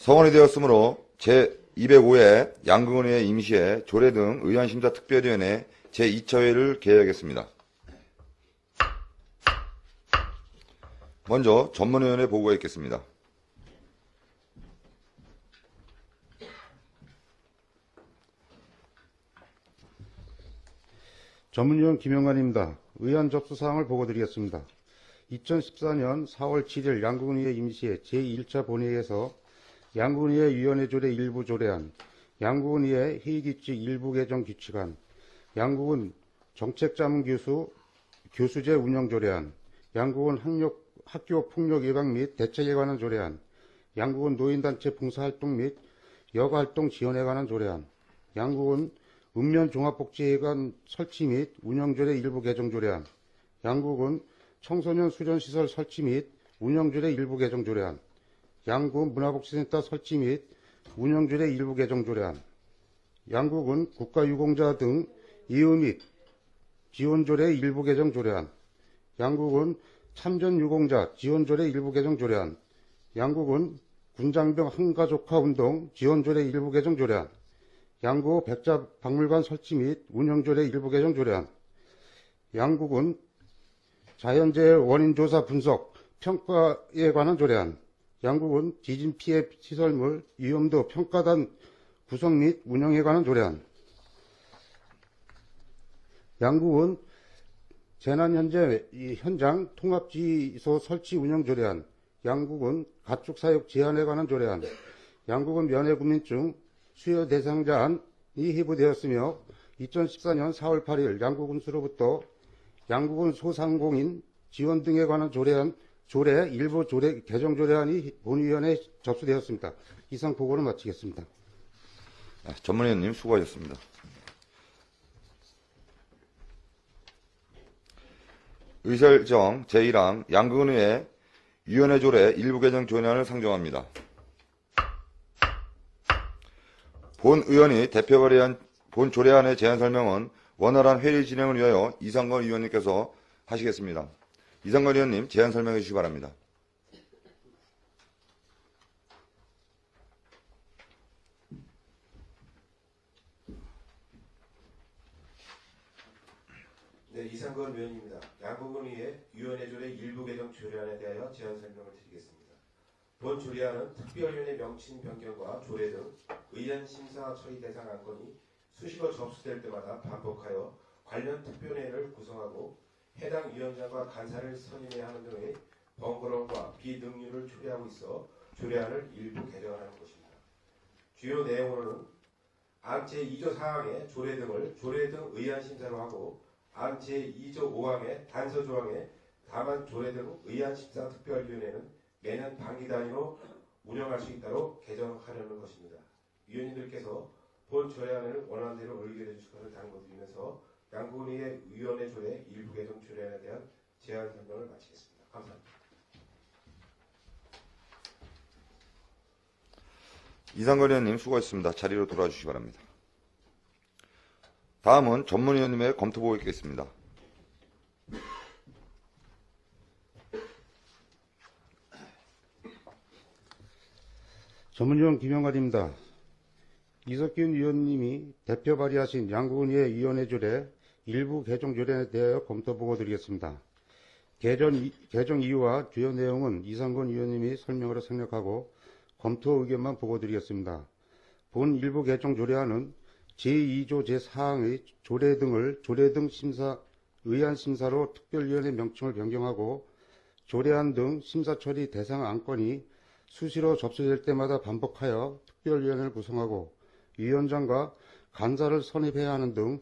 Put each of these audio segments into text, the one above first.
성원이 되었으므로 제205회 양궁원의 임시회, 조례 등 의원심사특별위원회 제2차회를 개회하겠습니다. 먼저 전문위원회 보고가 있겠습니다. 전문위원 김영관입니다. 의안 접수사항을 보고드리겠습니다. 2014년 4월 7일 양궁원의 임시회 제1차 본회의에서 양궁원의 위원회 조례 일부 조례안, 양궁원의 회의규칙 일부 개정 규칙안, 양궁원 정책자문교수 교수제 운영 조례안, 양궁원 학교 폭력 예방 및 대책에 관한 조례안, 양궁원 노인단체 봉사활동 및 여가활동 지원에 관한 조례안, 양궁원 읍면 종합복지회관 설치 및 운영조례 일부 개정 조례안, 양궁원 청소년 수련시설 설치 및 운영조례 일부 개정 조례안, 양궁 문화복지센터 설치 및 운영조례 일부 개정 조례안, 양궁은 국가유공자 등 이의 및 지원조례 일부 개정 조례안, 양궁은 참전유공자 지원조례 일부 개정 조례안, 양궁은 군장병 한가족화 운동 지원조례 일부 개정 조례안, 양구 백자박물관 설치 및 운영조례 일부 개정 조례안, 양궁은 자연재해 원인조사 분석 평가에 관한 조례안, 양궁은 지진피해 시설물 위험도 평가단 구성 및 운영에 관한 조례안, 양궁은 재난현장 통합지휘소 설치 운영 조례안, 양궁은 가축사육 제한에 관한 조례안, 양궁은 면회구민증 수여 대상자안이 회부되었으며 2014년 4월 8일 양궁군수로부터 양궁은 소상공인 지원 등에 관한 조례 일부 개정 조례안이 본위원회에 접수되었습니다. 이상 보고를 마치겠습니다. 전문위원님 수고하셨습니다. 의설정 제1항 양궁원의 위원회 조례 일부 개정 조례안을 상정합니다. 본 의원이 대표 발의한 본 조례안의 제안 설명은 원활한 회의 진행을 위하여 이상건 의원님께서 하시겠습니다. 이상건 의원님 제안 설명해 주시기 바랍니다. 네, 이상건 의원입니다. 양궁원의 위원회 조례 일부 개정 조례안에 대하여 제안 설명을 드리겠습니다. 본 조례안은 특별위원회 명칭 변경과 조례 등 의안 심사 처리 대상 안건이 수시로 접수될 때마다 반복하여 관련 특별위원회를 구성하고 해당 위원장과 간사를 선임해야 하는 등의 번거로움과 비능률을 초래하고 있어 조례안을 일부 개정하는 것입니다. 주요 내용으로는 안 제2조 4항의 조례 등을 조례 등 의안 심사로 하고 안 제2조 5항의 단서 조항에 다만 조례 등 의안 심사 특별위원회는 매년 단기 단위로 운영할 수 있도록 개정하려는 것입니다. 위원님들께서 본 조례안을 원하는 대로 의결해 주실 것을 당부드리면서 양궁원의 위원회 조례 일부 개정 조례안에 대한 제안 설명을 마치겠습니다. 감사합니다. 이상건 의원님 수고하셨습니다. 자리로 돌아주시기 바랍니다. 다음은 전문위원님의 검토보고 있겠습니다. 전문위원 김영관입니다. 이석균 위원님이 대표 발의하신 양궁원의 위원회 조례 일부 개정 조례에 대하여 검토 보고 드리겠습니다. 개정 이유와 주요 내용은 이상건 위원님이 설명으로 생략하고 검토 의견만 보고 드리겠습니다. 본 일부 개정 조례안은 제2조 제4항의 조례 등 의안 심사로 특별위원회 명칭을 변경하고 조례안 등 심사 처리 대상 안건이 수시로 접수될 때마다 반복하여 특별위원회를 구성하고 위원장과 간사를 선임해야 하는 등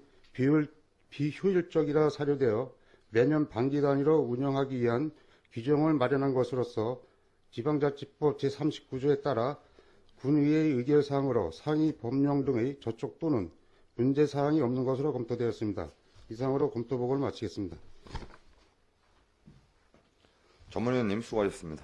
비효율적이라 사료되어 매년 반기 단위로 운영하기 위한 규정을 마련한 것으로서 지방자치법 제39조에 따라 군의회의 의결사항으로 상위 법령 등의 저촉 또는 문제사항이 없는 것으로 검토되었습니다. 이상으로 검토보고를 마치겠습니다. 전문위원님 수고하셨습니다.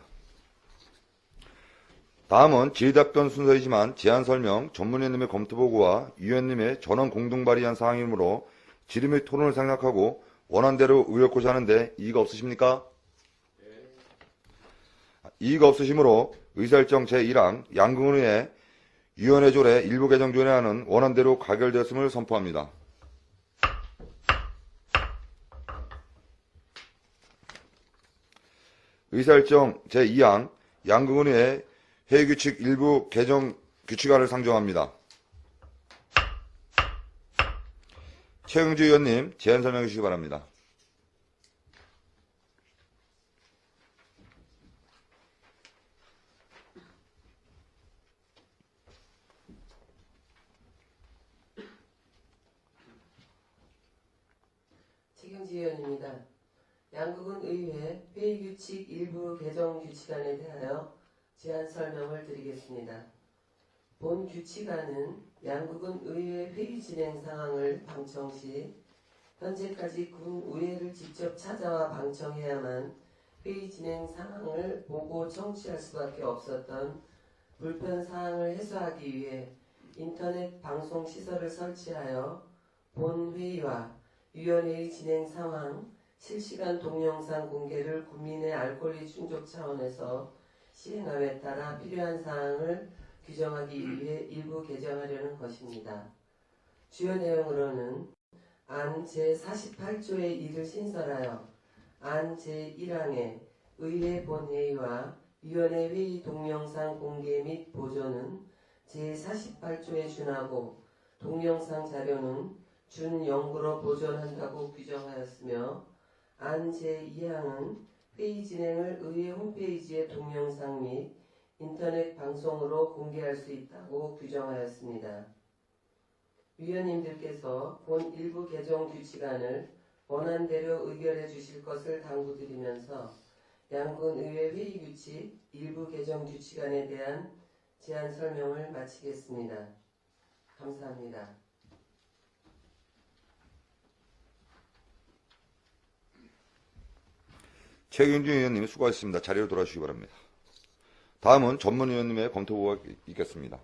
다음은 질의답변 순서이지만 제안 설명, 전문위원님의 검토보고와 위원님의 전원 공동 발의한 사항이므로 질의 및 토론을 생략하고 원안대로 의결코자 하는데 이의가 없으십니까? 이의가 없으시므로 의사일정 제1항 양궁의회 위원회 조례 일부 개정 조례안은 원안대로 가결되었음을 선포합니다. 의사일정 제2항 양궁의회 회의규칙 일부 개정 규칙안을 상정합니다. 최영주 의원님 제안 설명해 주시기 바랍니다. 최경지 의원입니다. 양국은 의회 회의규칙 일부 개정 규칙안에 대하여 제안 설명을 드리겠습니다. 본 규칙안은 양국은 의회 회의 진행 상황을 방청 시 현재까지 군 의회를 직접 찾아와 방청해야만 회의 진행 상황을 보고 청취할 수밖에 없었던 불편 사항을 해소하기 위해 인터넷 방송 시설을 설치하여 본 회의와 위원회의 진행 상황, 실시간 동영상 공개를 국민의 알 권리 충족 차원에서 시행함에 따라 필요한 사항을 규정하기 위해 일부 개정하려는 것입니다. 주요 내용으로는 안 제48조의 1을 신설하여 안 제1항의 의회 본회의와 위원회 회의 동영상 공개 및 보존은 제48조에 준하고 동영상 자료는 준영구로 보존한다고 규정하였으며 안 제2항은 회의 진행을 의회 홈페이지에 동영상 및 인터넷 방송으로 공개할 수 있다고 규정하였습니다. 위원님들께서 본 일부 개정 규칙안을 원안대로 의결해 주실 것을 당부드리면서 양군의회 회의규칙 일부 개정 규칙안에 대한 제안 설명을 마치겠습니다. 감사합니다. 최경준 의원님 수고하셨습니다. 자리로 돌아주시기 바랍니다. 다음은 전문위원님의 검토보고가 있겠습니다.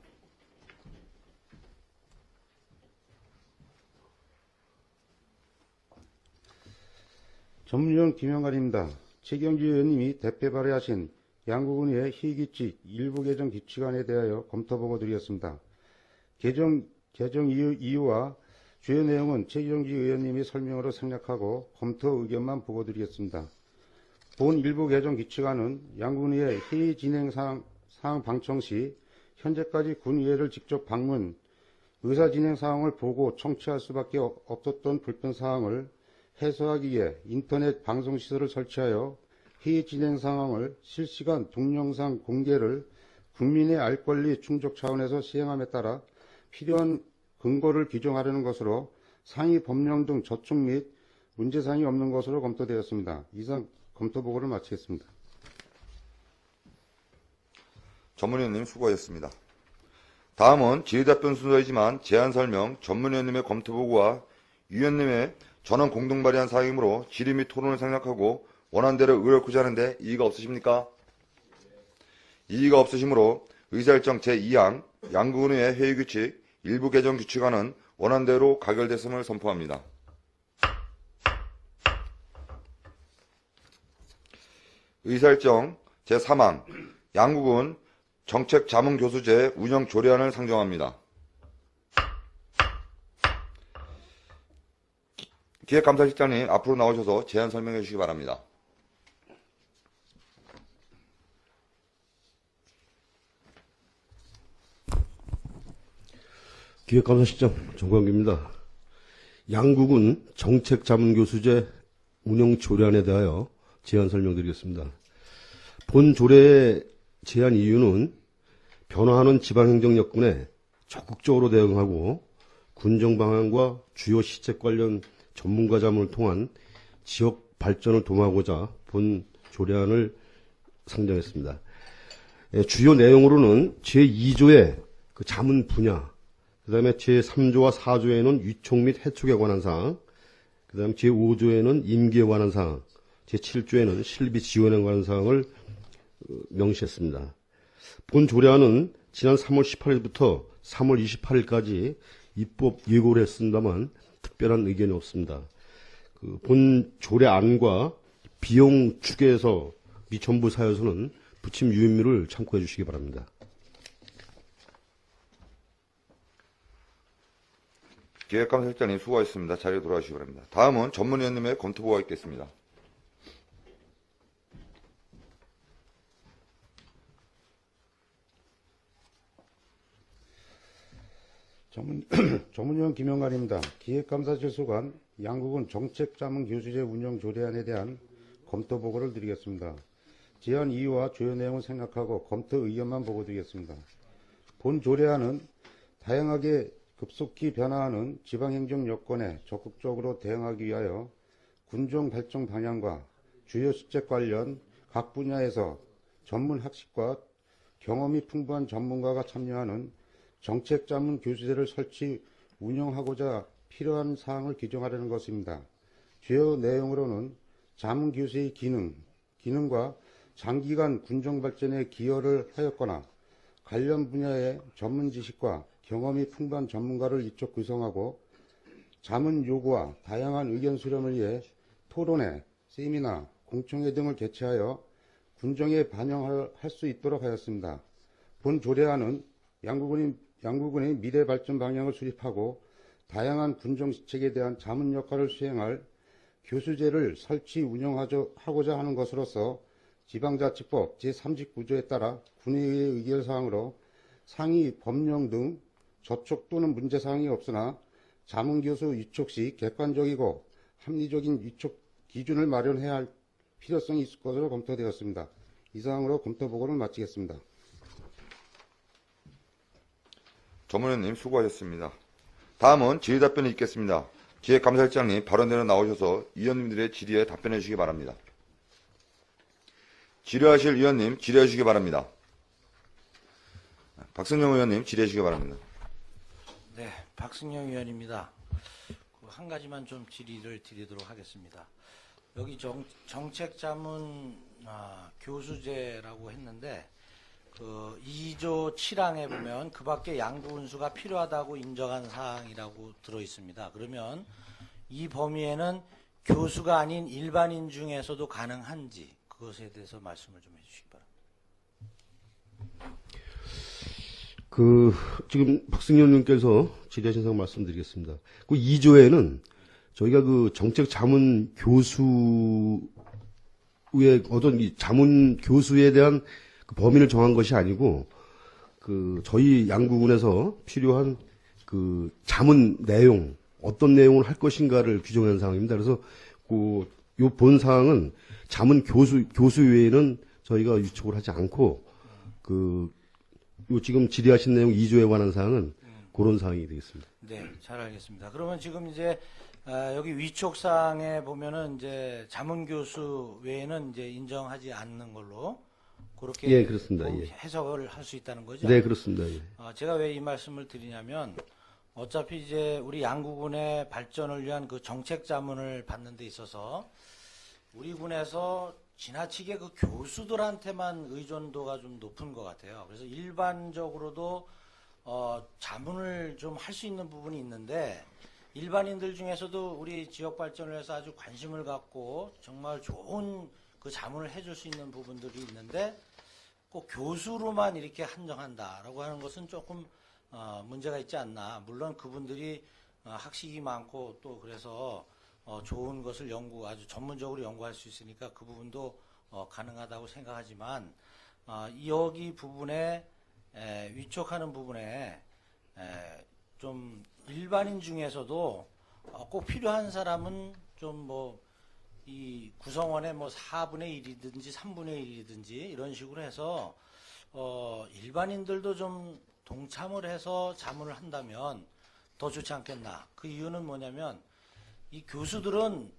전문위원 김영관입니다. 최경주 의원님이 대표 발의하신 양국은의회 회의규칙 일부 개정 규칙안에 대하여 검토보고 드리겠습니다. 개정 이유와 주요 내용은 최경주 의원님이 설명으로 생략하고 검토 의견만 보고 드리겠습니다. 본 일부 개정 규칙안은 양군의회 회의 진행 사항 방청 시 현재까지 군의회를 직접 방문, 의사 진행 상황을 보고 청취할 수밖에 없었던 불편 사항을 해소하기 위해 인터넷 방송 시설을 설치하여 회의 진행 상황을 실시간 동영상 공개를 국민의 알 권리 충족 차원에서 시행함에 따라 필요한 근거를 규정하려는 것으로 상위 법령 등 저촉 및 문제사항이 없는 것으로 검토되었습니다. 이상 검토보고를 마치겠습니다. 전문위원님 수고하셨습니다. 다음은 질의답변 순서이지만 제안 설명, 전문위원님의 검토보고와 위원님의 전원 공동 발의한 사항이므로 질의 및 토론을 생략하고 원안대로 의결하고자 하는데 이의가 없으십니까? 이의가 없으시므로 의사일정 제2항 양국은의회 회의규칙 일부 개정 규칙안은 원안대로 가결됐음을 선포합니다. 의사일정 제3항 양국은 정책자문교수제 운영 조례안을 상정합니다. 기획감사실장님 앞으로 나오셔서 제안 설명해 주시기 바랍니다. 기획감사실장 정광규입니다. 양국은 정책자문교수제 운영조례안에 대하여 제안 설명드리겠습니다. 본 조례의 제안 이유는 변화하는 지방행정 여건에 적극적으로 대응하고 군정 방안과 주요 시책 관련 전문가 자문을 통한 지역 발전을 도모하고자 본 조례안을 상정했습니다. 주요 내용으로는 제2조의 그 자문 분야, 그 다음에 제3조와 4조에는 유촉 및 해촉에 관한 사항, 그 다음 제5조에는 임기에 관한 사항, 제7조에는 실비 지원에 관한 사항을 명시했습니다. 본 조례안은 지난 3월 18일부터 3월 28일까지 입법 예고를 했습니다만 특별한 의견이 없습니다. 본 조례안과 비용 추계에서 미 첨부 사유서는 부침 유인물을 참고해 주시기 바랍니다. 기획감사실장님 수고하셨습니다. 자리에 돌아가시기 바랍니다. 다음은 전문위원님의 검토보고가 있겠습니다. 전문위원 김영관입니다. 기획감사실 소관 양국은 정책자문교수제 운영 조례안에 대한 검토 보고를 드리겠습니다. 제안 이유와 주요 내용을 생각하고 검토 의견만 보고 드리겠습니다. 본 조례안은 다양하게 급속히 변화하는 지방행정 여건에 적극적으로 대응하기 위하여 군정 발전 방향과 주요 시책 관련 각 분야에서 전문 학식과 경험이 풍부한 전문가가 참여하는 정책자문 교수제를 설치 운영하고자 필요한 사항을 규정하려는 것입니다. 주요 내용으로는 자문 교수의 기능과 장기간 군정 발전에 기여를 하였거나 관련 분야의 전문 지식과 경험이 풍부한 전문가를 이쪽 구성하고 자문 요구와 다양한 의견 수렴을 위해 토론회, 세미나, 공청회 등을 개최하여 군정에 반영할 수 있도록 하였습니다. 본 조례안은 양구군의 미래 발전 방향을 수립하고 다양한 군정 지책에 대한 자문 역할을 수행할 교수제를 설치 운영하고자 하는 것으로서 지방자치법 제39조에 따라 군의회의 의결사항으로 상위 법령 등 저촉 또는 문제사항이 없으나 자문교수 위촉 시 객관적이고 합리적인 위촉 기준을 마련해야 할 필요성이 있을 것으로 검토되었습니다. 이상으로 검토보고를 마치겠습니다. 전문위원님 수고하셨습니다. 다음은 질의 답변이 있겠습니다. 기획감사실장님 발언대로 나오셔서 위원님들의 질의에 답변해 주시기 바랍니다. 질의하실 위원님 질의해 주시기 바랍니다. 박승영 의원님 질의해 주시기 바랍니다. 네, 박승영 의원입니다. 한 가지만 좀 질의를 드리도록 하겠습니다. 여기 정책자문 교수제라고 했는데 그 2조 7항에 보면 그 밖에 양구 운수가 필요하다고 인정한 사항이라고 들어 있습니다. 그러면 이 범위에는 교수가 아닌 일반인 중에서도 가능한지 그것에 대해서 말씀을 좀 해주시기 바랍니다. 지금 박승현 의원님께서 질의하신 사항 말씀드리겠습니다. 그 2조에는 저희가 그 정책 자문 교수의 어떤 이 자문 교수에 대한 그 범위를 정한 것이 아니고 저희 양구군에서 필요한 그 자문 내용 어떤 내용을 할 것인가를 규정한 사항입니다. 그래서 요 본 사항은 자문 교수 외에는 저희가 위촉을 하지 않고 요 지금 질의하신 내용 2조에 관한 사항은 그런 사항이 되겠습니다. 네, 잘 알겠습니다. 그러면 지금 이제 여기 위촉사항에 보면은 이제 자문 교수 외에는 이제 인정하지 않는 걸로 그렇게 예, 그렇습니다. 예. 해석을 할 수 있다는 거죠? 네, 그렇습니다. 예. 제가 왜 이 말씀을 드리냐면 어차피 이제 우리 양구군의 발전을 위한 그 정책 자문을 받는 데 있어서 우리 군에서 지나치게 그 교수들한테만 의존도가 좀 높은 것 같아요. 그래서 일반적으로도 자문을 좀 할 수 있는 부분이 있는데 일반인들 중에서도 우리 지역 발전을 위해서 아주 관심을 갖고 정말 좋은 그 자문을 해줄 수 있는 부분들이 있는데 꼭 교수로만 이렇게 한정한다라고 하는 것은 조금 문제가 있지 않나. 물론 그분들이 학식이 많고 또 그래서 좋은 것을 아주 전문적으로 연구할 수 있으니까 그 부분도 가능하다고 생각하지만 여기 부분에 위촉하는 부분에 좀 일반인 중에서도 꼭 필요한 사람은 좀 이 구성원의 4분의 1이든지 3분의 1이든지 이런 식으로 해서 일반인들도 좀 동참을 해서 자문을 한다면 더 좋지 않겠나. 그 이유는 뭐냐면 이 교수들은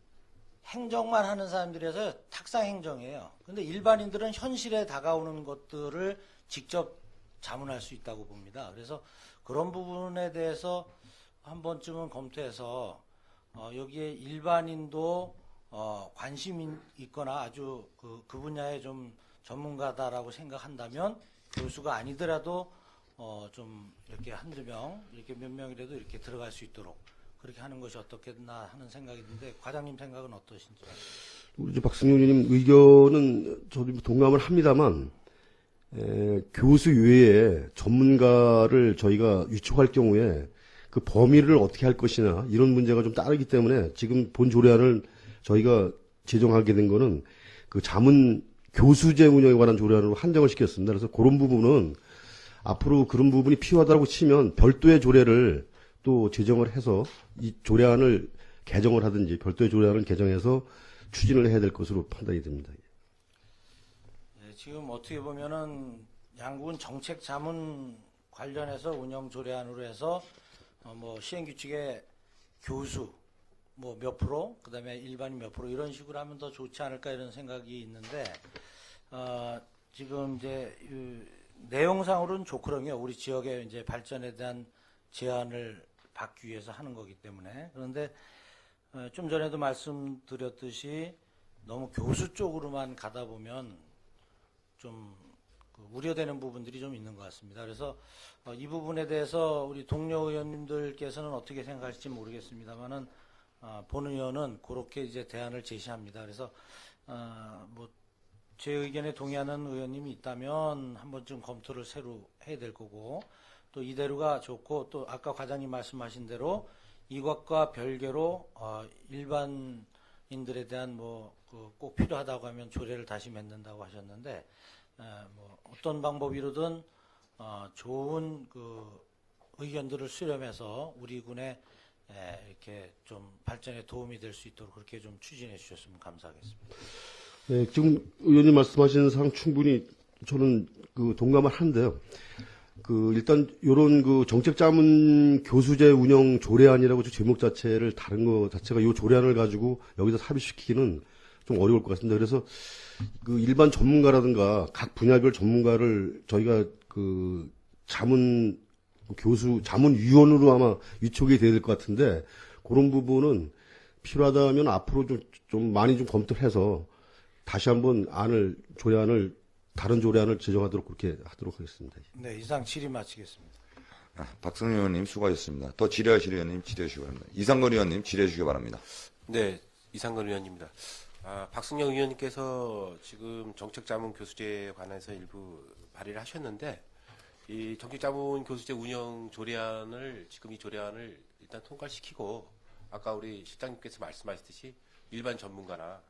행정만 하는 사람들이라서 탁상 행정이에요. 근데 일반인들은 현실에 다가오는 것들을 직접 자문할 수 있다고 봅니다. 그래서 그런 부분에 대해서 한 번쯤은 검토해서 여기에 일반인도 관심이 있거나 아주 그 분야에 좀 전문가다라고 생각한다면 교수가 아니더라도 좀 이렇게 한두 명, 이렇게 몇 명이라도 이렇게 들어갈 수 있도록 그렇게 하는 것이 어떻겠나 하는 생각이 드는데 과장님 생각은 어떠신지? 우리 박승윤 의원님 의견은 저도 동감을 합니다만 교수 외에 전문가를 저희가 위촉할 경우에 그 범위를 어떻게 할 것이냐 이런 문제가 좀 따르기 때문에 지금 본 조례안을 저희가 제정하게 된 거는 그 자문 교수제 운영에 관한 조례안으로 한정을 시켰습니다. 그래서 그런 부분은 앞으로 그런 부분이 필요하다고 치면 별도의 조례를 또 제정을 해서 이 조례안을 개정을 하든지 별도의 조례안을 개정해서 추진을 해야 될 것으로 판단이 됩니다. 네, 지금 어떻게 보면은 양국은 정책 자문 관련해서 운영 조례안으로 해서 뭐 시행규칙의 교수 뭐 몇 프로, 그다음에 일반인 몇 프로 이런 식으로 하면 더 좋지 않을까 이런 생각이 있는데 지금 이제 내용상으로는 좋거든요. 우리 지역의 이제 발전에 대한 제안을 받기 위해서 하는 거기 때문에. 그런데 좀 전에도 말씀드렸듯이 너무 교수 쪽으로만 가다 보면 좀 우려되는 부분들이 좀 있는 것 같습니다. 그래서 이 부분에 대해서 우리 동료 의원님들께서는 어떻게 생각하실지 모르겠습니다만은 본 의원은 그렇게 이제 대안을 제시합니다. 그래서 뭐 제 의견에 동의하는 의원님이 있다면 한번 좀 검토를 새로 해야 될 거고, 또 이대로가 좋고, 또 아까 과장님 말씀하신 대로 이것과 별개로 일반인들에 대한 뭐 꼭 필요하다고 하면 조례를 다시 맺는다고 하셨는데, 뭐 어떤 방법이로든 좋은 그 의견들을 수렴해서 우리 군에 이렇게 좀 발전에 도움이 될 수 있도록 그렇게 좀 추진해 주셨으면 감사하겠습니다. 네, 지금 의원님 말씀하신 사항 충분히 저는 그 동감을 하는데요. 일단 요런 그 정책자문 교수제 운영 조례안이라고 제목 자체를 다른 거 자체가 요 조례안을 가지고 여기서 삽입시키기는 좀 어려울 것 같습니다. 그래서 그 일반 전문가라든가 각 분야별 전문가를 저희가 그 자문위원으로 아마 위촉이 돼야 될 것 같은데, 그런 부분은 필요하다면 앞으로 좀 많이 좀 검토를 해서 다시 한번 조례안을 다른 조례안을 제정하도록 그렇게 하도록 하겠습니다. 네, 이상 질의 마치겠습니다. 박성현 의원님 수고하셨습니다. 더 질의하실 의원님 질의해 주시기 바랍니다. 이상건 의원님 질의해 주시기 바랍니다. 네, 이상건 의원입니다. 박승영 의원님께서 지금 정책자문 교수제에 관해서 일부 발의를 하셨는데, 이 정책자문 교수제 운영 조례안을 지금 이 조례안을 일단 통과시키고, 아까 우리 실장님께서 말씀하셨듯이 일반 전문가나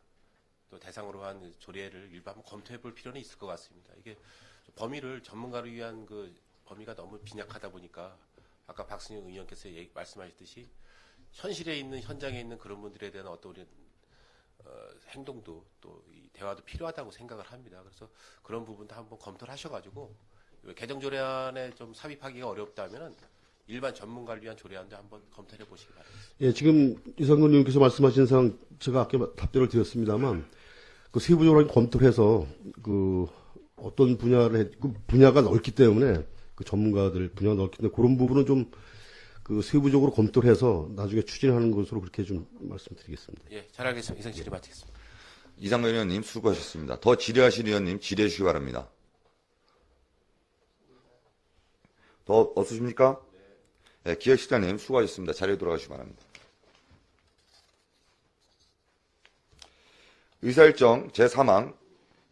또 대상으로 한 조례를 일부 한번 검토해 볼 필요는 있을 것 같습니다. 이게 범위를 전문가를 위한 그 범위가 너무 빈약하다 보니까 아까 박승영 의원께서 말씀하셨듯이 현실에 있는 현장에 있는 그런 분들에 대한 어떤 우리 행동도 또 이 대화도 필요하다고 생각을 합니다. 그래서 그런 부분도 한번 검토를 하셔가지고 개정 조례안에 좀 삽입하기가 어렵다면은 일반 전문가를 위한 조례안도 한번 검토해 보시기 바랍니다. 예, 지금 이상건 의원께서 말씀하신 사항 제가 아까 답변을 드렸습니다만, 그 세부적으로 검토를 해서 그 어떤 분야를 그 분야가 넓기 때문에 그 전문가들 분야가 넓기 때문에 그런 부분은 좀 그 세부적으로 검토를 해서 나중에 추진하는 것으로 그렇게 좀 말씀드리겠습니다. 예, 잘 알겠습니다. 이상 질의 마치겠습니다. 이상건 의원님 수고하셨습니다. 더 질의하실 의원님 질의해 주시기 바랍니다. 더 없으십니까? 네, 기획실장님 수고하셨습니다. 자리에 돌아가시기 바랍니다. 의사일정 제3항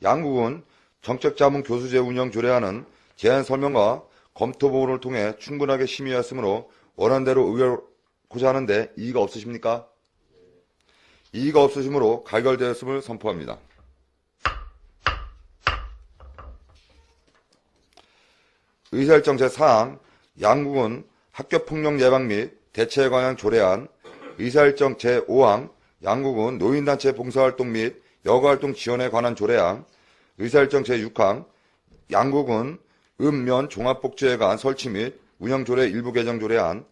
양국은 정책자문 교수제 운영 조례안은 제안 설명과 검토 보고를 통해 충분하게 심의하였으므로 원안대로 의결하고자 하는데 이의가 없으십니까? 이의가 없으시므로 가결되었음을 선포합니다. 의사일정 제4항 양국은 학교폭력 예방 및 대처에 관한 조례안, 의사일정 제5항 양국은 노인단체 봉사활동 및 여가활동 지원에 관한 조례안, 의사일정 제6항 양국은 읍면 종합복지회관 설치 및 운영조례 일부 개정 조례안,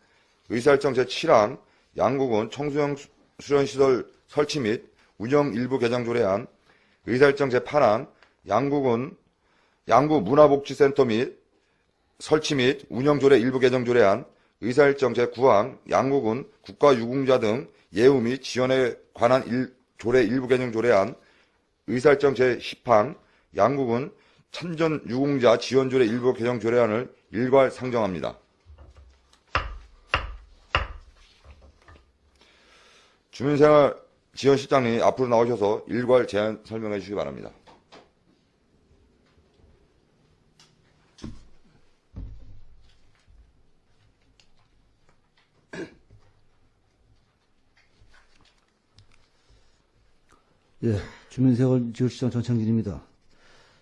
의사일정 제7항 양국은 청소년 수련시설 설치 및 운영 일부 개정 조례안, 의사일정 제8항 양구 문화복지센터 및 설치 및 운영조례 일부 개정 조례안, 의사일정 제9항 양국은 국가유공자 등 예우 및 지원에 관한 조례 일부 개정 조례안, 의사일정 제10항 양국은 참전유공자 지원조례 일부 개정 조례안을 일괄 상정합니다. 주민생활지원실장님이 앞으로 나오셔서 일괄 제안 설명해 주시기 바랍니다. 예, 주민생활지원시장 전창진입니다.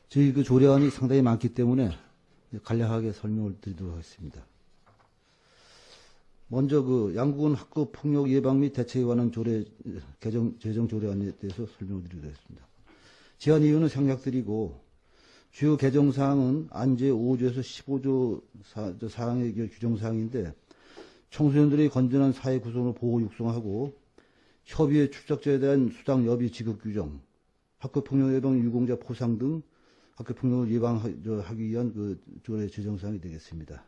저희 그 조례안이 상당히 많기 때문에 간략하게 설명을 드리도록 하겠습니다. 먼저 그 양국은 학교 폭력 예방 및 대책에 관한 조례 제정 조례안에 대해서 설명을 드리도록 하겠습니다. 제안 이유는 생략드리고 주요 개정 사항은 안제 5조에서 15조 사항의 규정 사항인데 청소년들의 건전한 사회 구성을 보호 육성하고 협의회 출석자에 대한 수당 여비 지급 규정, 학교폭력 예방 유공자 포상 등 학교폭력을 예방하기 위한 그 조례 제정사항이 되겠습니다.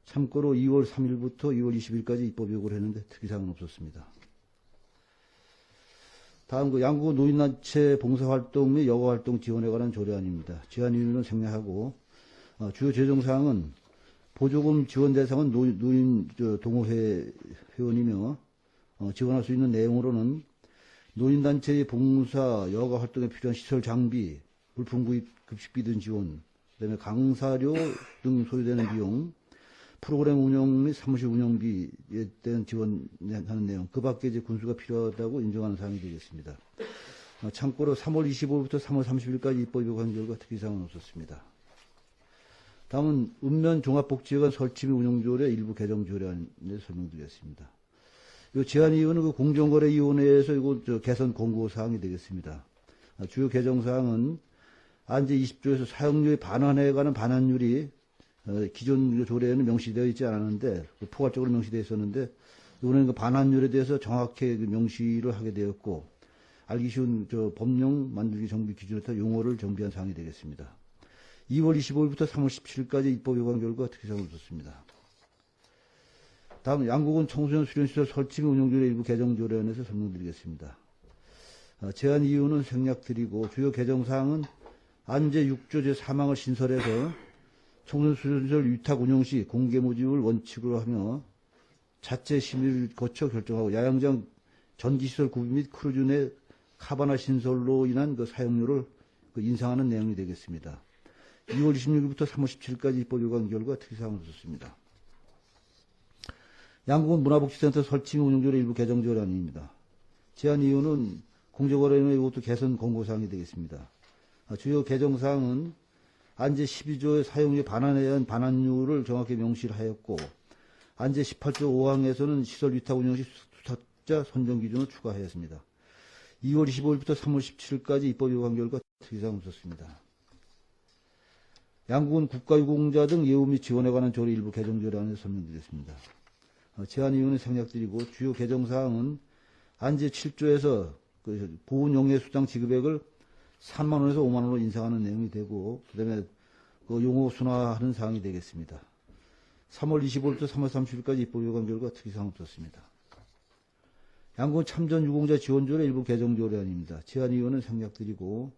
참고로 2월 3일부터 2월 20일까지 입법 요구를 했는데 특이사항은 없었습니다. 다음 그 양구 노인단체 봉사활동 및 여가활동 지원에 관한 조례안입니다. 제안 이유는 생략하고 주요 제정사항은 보조금 지원 대상은 노인 동호회 회원이며 지원할 수 있는 내용으로는 노인단체의 봉사, 여가 활동에 필요한 시설 장비, 물품 구입, 급식비 등 지원, 그다음에 강사료 등 소요되는 비용, 프로그램 운영 및 사무실 운영비에 대한 지원하는 내용, 그 밖에 이제 군수가 필요하다고 인정하는 사항이 되겠습니다. 참고로 3월 25일부터 3월 30일까지 입법 요구한 결과 특이사항은 없었습니다. 다음은 읍면 종합복지회관 설치 및 운영조례 일부 개정 조례안에 설명드리겠습니다. 이 제안 이유는 그 공정거래위원회에서 이거 개선 공고 사항이 되겠습니다. 주요 개정 사항은 안제 20조에서 사용료의 반환에 관한 반환율이 기존 조례에는 명시되어 있지 않았는데 포괄적으로 명시되어 있었는데 이번에는 그 반환율에 대해서 정확히 명시를 하게 되었고 알기 쉬운 법령 만들기 정비 기준에 따라 용어를 정비한 사항이 되겠습니다. 2월 25일부터 3월 17일까지 입법 요구한 결과 특이사항을 줬습니다. 다음 양국은 청소년 수련시설 설치 및 운영조례 일부 개정 조례안에서 설명드리겠습니다. 제안 이유는 생략드리고 주요 개정사항은 안제 6조 제3항을 신설해서 청소년 수련시설 위탁 운영 시 공개 모집을 원칙으로 하며 자체 심의를 거쳐 결정하고 야영장 전기시설 구비 및 크루즈 내 카바나 신설로 인한 그 사용료를 인상하는 내용이 되겠습니다. 2월 26일부터 3월 17일까지 입법 요구한 결과 특이사항을 줬습니다. 양국은 문화복지센터 설치 및 운영조례 일부 개정 조례안입니다. 제안 이유는 공정거래위원회 이것도 개선 공고사항이 되겠습니다. 주요 개정사항은 안제 12조의 사용료 반환에 의한 반환율을 정확히 명시를 하였고 안제 18조 5항에서는 시설 위탁 운영 시 수탁자 선정 기준을 추가하였습니다. 2월 25일부터 3월 17일까지 입법 요구한 결과 특이사항은 없었습니다. 양국은 국가유공자 등 예우 및 지원에 관한 조례 일부 개정 조례안을 설명드리겠습니다. 제안 이유는 생략드리고 주요 개정사항은 안제 7조에서 그 보훈용해수당 지급액을 3만 원에서 5만 원으로 인상하는 내용이 되고 그다음에 그 용어 순화하는 사항이 되겠습니다. 3월 25일부터 3월 30일까지 입법 요구한 결과 특이사항 없었습니다. 양국은 참전 유공자 지원조례 일부 개정 조례안입니다. 제안 이유는 생략드리고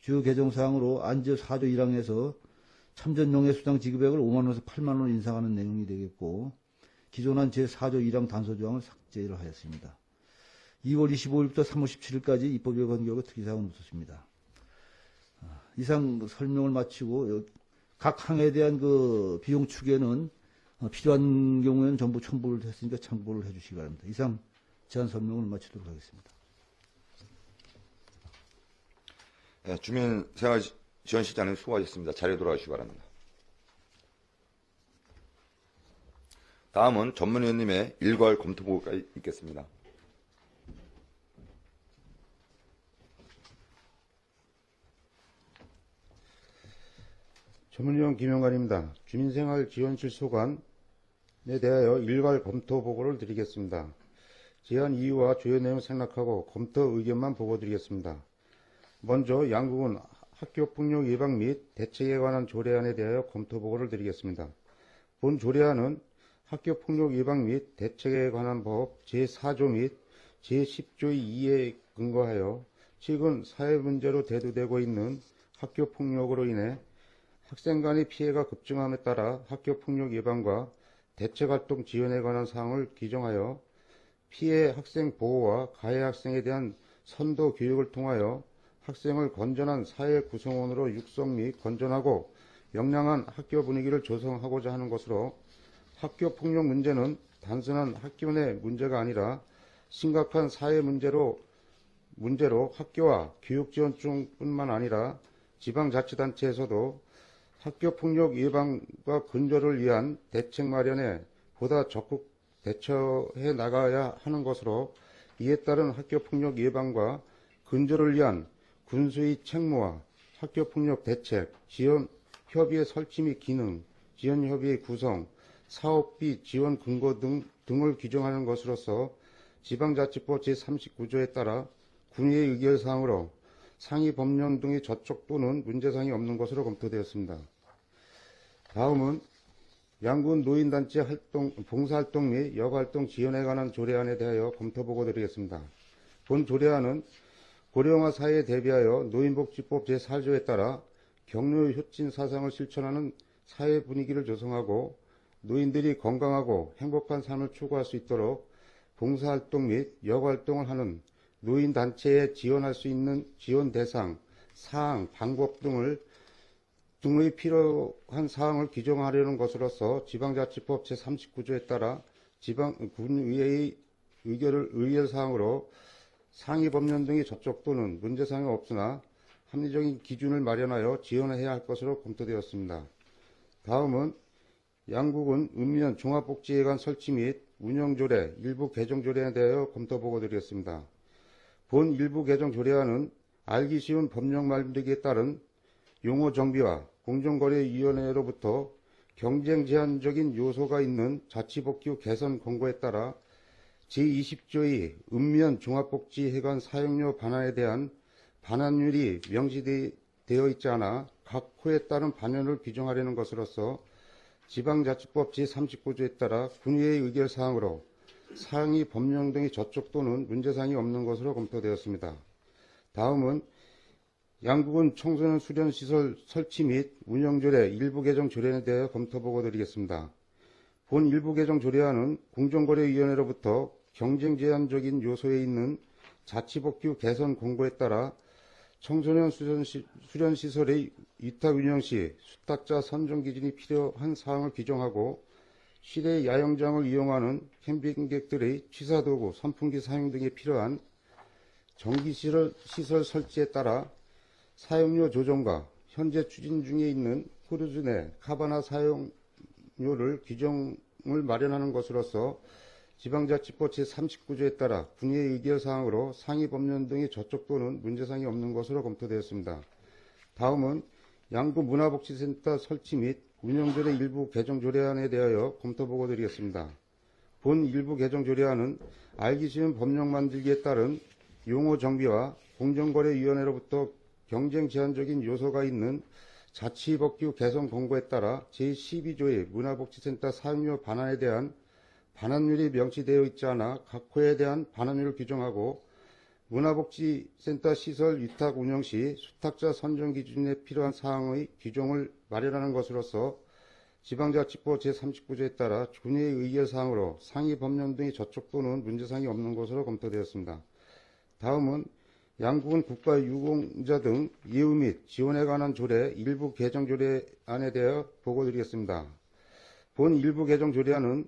주요 개정사항으로 안제 4조 1항에서 참전 용해수당 지급액을 5만 원에서 8만 원으로 인상하는 내용이 되겠고 기존한 제4조 1항 단서조항을 삭제를 하였습니다. 2월 25일부터 3월 17일까지 입법 요구한 결과 특이사항은 없었습니다. 이상 설명을 마치고 각 항에 대한 그 비용 추계는 필요한 경우에는 전부 첨부를 했으니까 참고를 해주시기 바랍니다. 이상 제안 설명을 마치도록 하겠습니다. 네, 주민생활지원실장님 수고하셨습니다. 자리에 돌아가시기 바랍니다. 다음은 전문위원님의 일괄 검토보고가 있겠습니다. 전문위원 김영관입니다. 주민생활지원실 소관에 대하여 일괄 검토 보고를 드리겠습니다. 제안 이유와 주요 내용 생략하고 검토 의견만 보고 드리겠습니다. 먼저 양국은 학교폭력 예방 및 대책에 관한 조례안에 대하여 검토 보고를 드리겠습니다. 본 조례안은 학교폭력 예방 및 대책에 관한 법 제4조 및 제10조의 2에 근거하여 최근 사회 문제로 대두되고 있는 학교폭력으로 인해 학생 간의 피해가 급증함에 따라 학교폭력 예방과 대책활동 지원에 관한 사항을 규정하여 피해 학생 보호와 가해 학생에 대한 선도 교육을 통하여 학생을 건전한 사회 구성원으로 육성 및 건전하고 영양한 학교 분위기를 조성하고자 하는 것으로 학교폭력 문제는 단순한 학교 내 문제가 아니라 심각한 사회 문제로 문제로 학교와 교육지원청뿐만 아니라 지방자치단체에서도 학교폭력 예방과 근절을 위한 대책 마련에 보다 적극 대처해 나가야 하는 것으로, 이에 따른 학교폭력 예방과 근절을 위한 군수의 책무와 학교폭력 대책, 지원협의회 설치 및 기능, 지원협의회 구성, 사업비 지원 근거 등을 규정하는 것으로서 지방자치법 제39조에 따라 군의의 의결사항으로 상위 법령 등의 저촉 또는 문제사항이 없는 것으로 검토되었습니다. 다음은 양군 노인단체 봉사활동 및 여가활동 지원에 관한 조례안에 대하여 검토보고 드리겠습니다. 본 조례안은 고령화 사회에 대비하여 노인복지법 제4조에 따라 격려 효진 사상을 실천하는 사회 분위기를 조성하고 노인들이 건강하고 행복한 삶을 추구할 수 있도록 봉사활동 및 여가활동을 하는 노인단체에 지원할 수 있는 지원 대상, 사항, 방법 등의 필요한 사항을 규정하려는 것으로서 지방자치법 제39조에 따라 군의회의 의결사항으로 상위 법령 등의 저촉 또는 문제사항이 없으나 합리적인 기준을 마련하여 지원해야 할 것으로 검토되었습니다. 다음은 양국은 읍면 종합복지회관 설치 및 운영조례 일부 개정조례에 대하여 검토보고 드리겠습니다. 본 일부 개정조례안은 알기 쉬운 법령 만들기에 따른 용어 정비와 공정거래위원회로부터 경쟁 제한적인 요소가 있는 자치복지구 개선 권고에 따라 제20조의 읍면 종합복지회관 사용료 반환에 대한 반환율이 명시되어 있지 않아 각 호에 따른 반환을 규정하려는 것으로서 지방자치법 제39조에 따라 군의회의 의결사항으로 상위 법령 등의 저촉 또는 문제사항이 없는 것으로 검토되었습니다. 다음은 양국은 청소년 수련시설 설치 및 운영조례 일부 개정 조례에 대해 검토보고 드리겠습니다. 본 일부 개정 조례안은 공정거래위원회로부터 경쟁 제한적인 요소에 있는 자치복지구 개선 공고에 따라 청소년 수련시설의 위탁 운영 시 수탁자 선정 기준이 필요한 사항을 규정하고 실외 야영장을 이용하는 캠핑객들의 취사도구, 선풍기 사용 등에 필요한 전기시설 설치에 따라 사용료 조정과 현재 추진 중에 있는 크루즈 내 카바나 사용료를 규정을 마련하는 것으로서 지방자치법 제39조에 따라 군의회 의결사항으로 상위 법령 등의 저촉 또는 문제사항이 없는 것으로 검토되었습니다. 다음은 양구 문화복지센터 설치 및 운영조례 일부 개정조례안에 대하여 검토보고 드리겠습니다. 본 일부 개정조례안은 알기 쉬운 법령 만들기에 따른 용어 정비와 공정거래위원회로부터 경쟁 제한적인 요소가 있는 자치복지구 개선 권고에 따라 제12조의 문화복지센터 사용료 반환에 대한 반환율이 명시되어 있지 않아 각 호에 대한 반환율을 규정하고 문화복지센터 시설 위탁 운영 시 수탁자 선정 기준에 필요한 사항의 규정을 마련하는 것으로서 지방자치법 제39조에 따라 군의회의 의결사항으로 상위 법령 등의 저촉 또는 문제사항이 없는 것으로 검토되었습니다. 다음은 양국은 국가유공자 등 예우 및 지원에 관한 조례 일부 개정 조례안에 대하여 보고드리겠습니다. 본 일부 개정 조례안은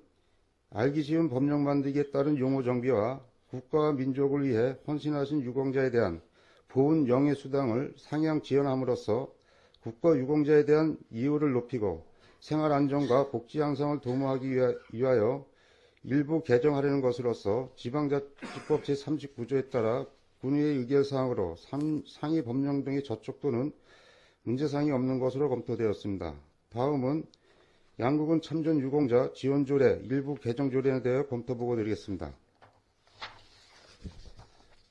알기 쉬운 법령 만들기에 따른 용어 정비와 국가와 민족을 위해 헌신하신 유공자에 대한 보훈 영예수당을 상향 지원함으로써 국가 유공자에 대한 이유를 높이고 생활 안정과 복지 향상을 도모하기 위하여 일부 개정하려는 것으로서 지방자치법 제39조에 따라 군의회 의결사항으로 상위 법령 등의 저촉 또는 문제사항이 없는 것으로 검토되었습니다. 다음은 양국은 참전 유공자 지원조례 일부 개정조례에 대해 검토보고 드리겠습니다.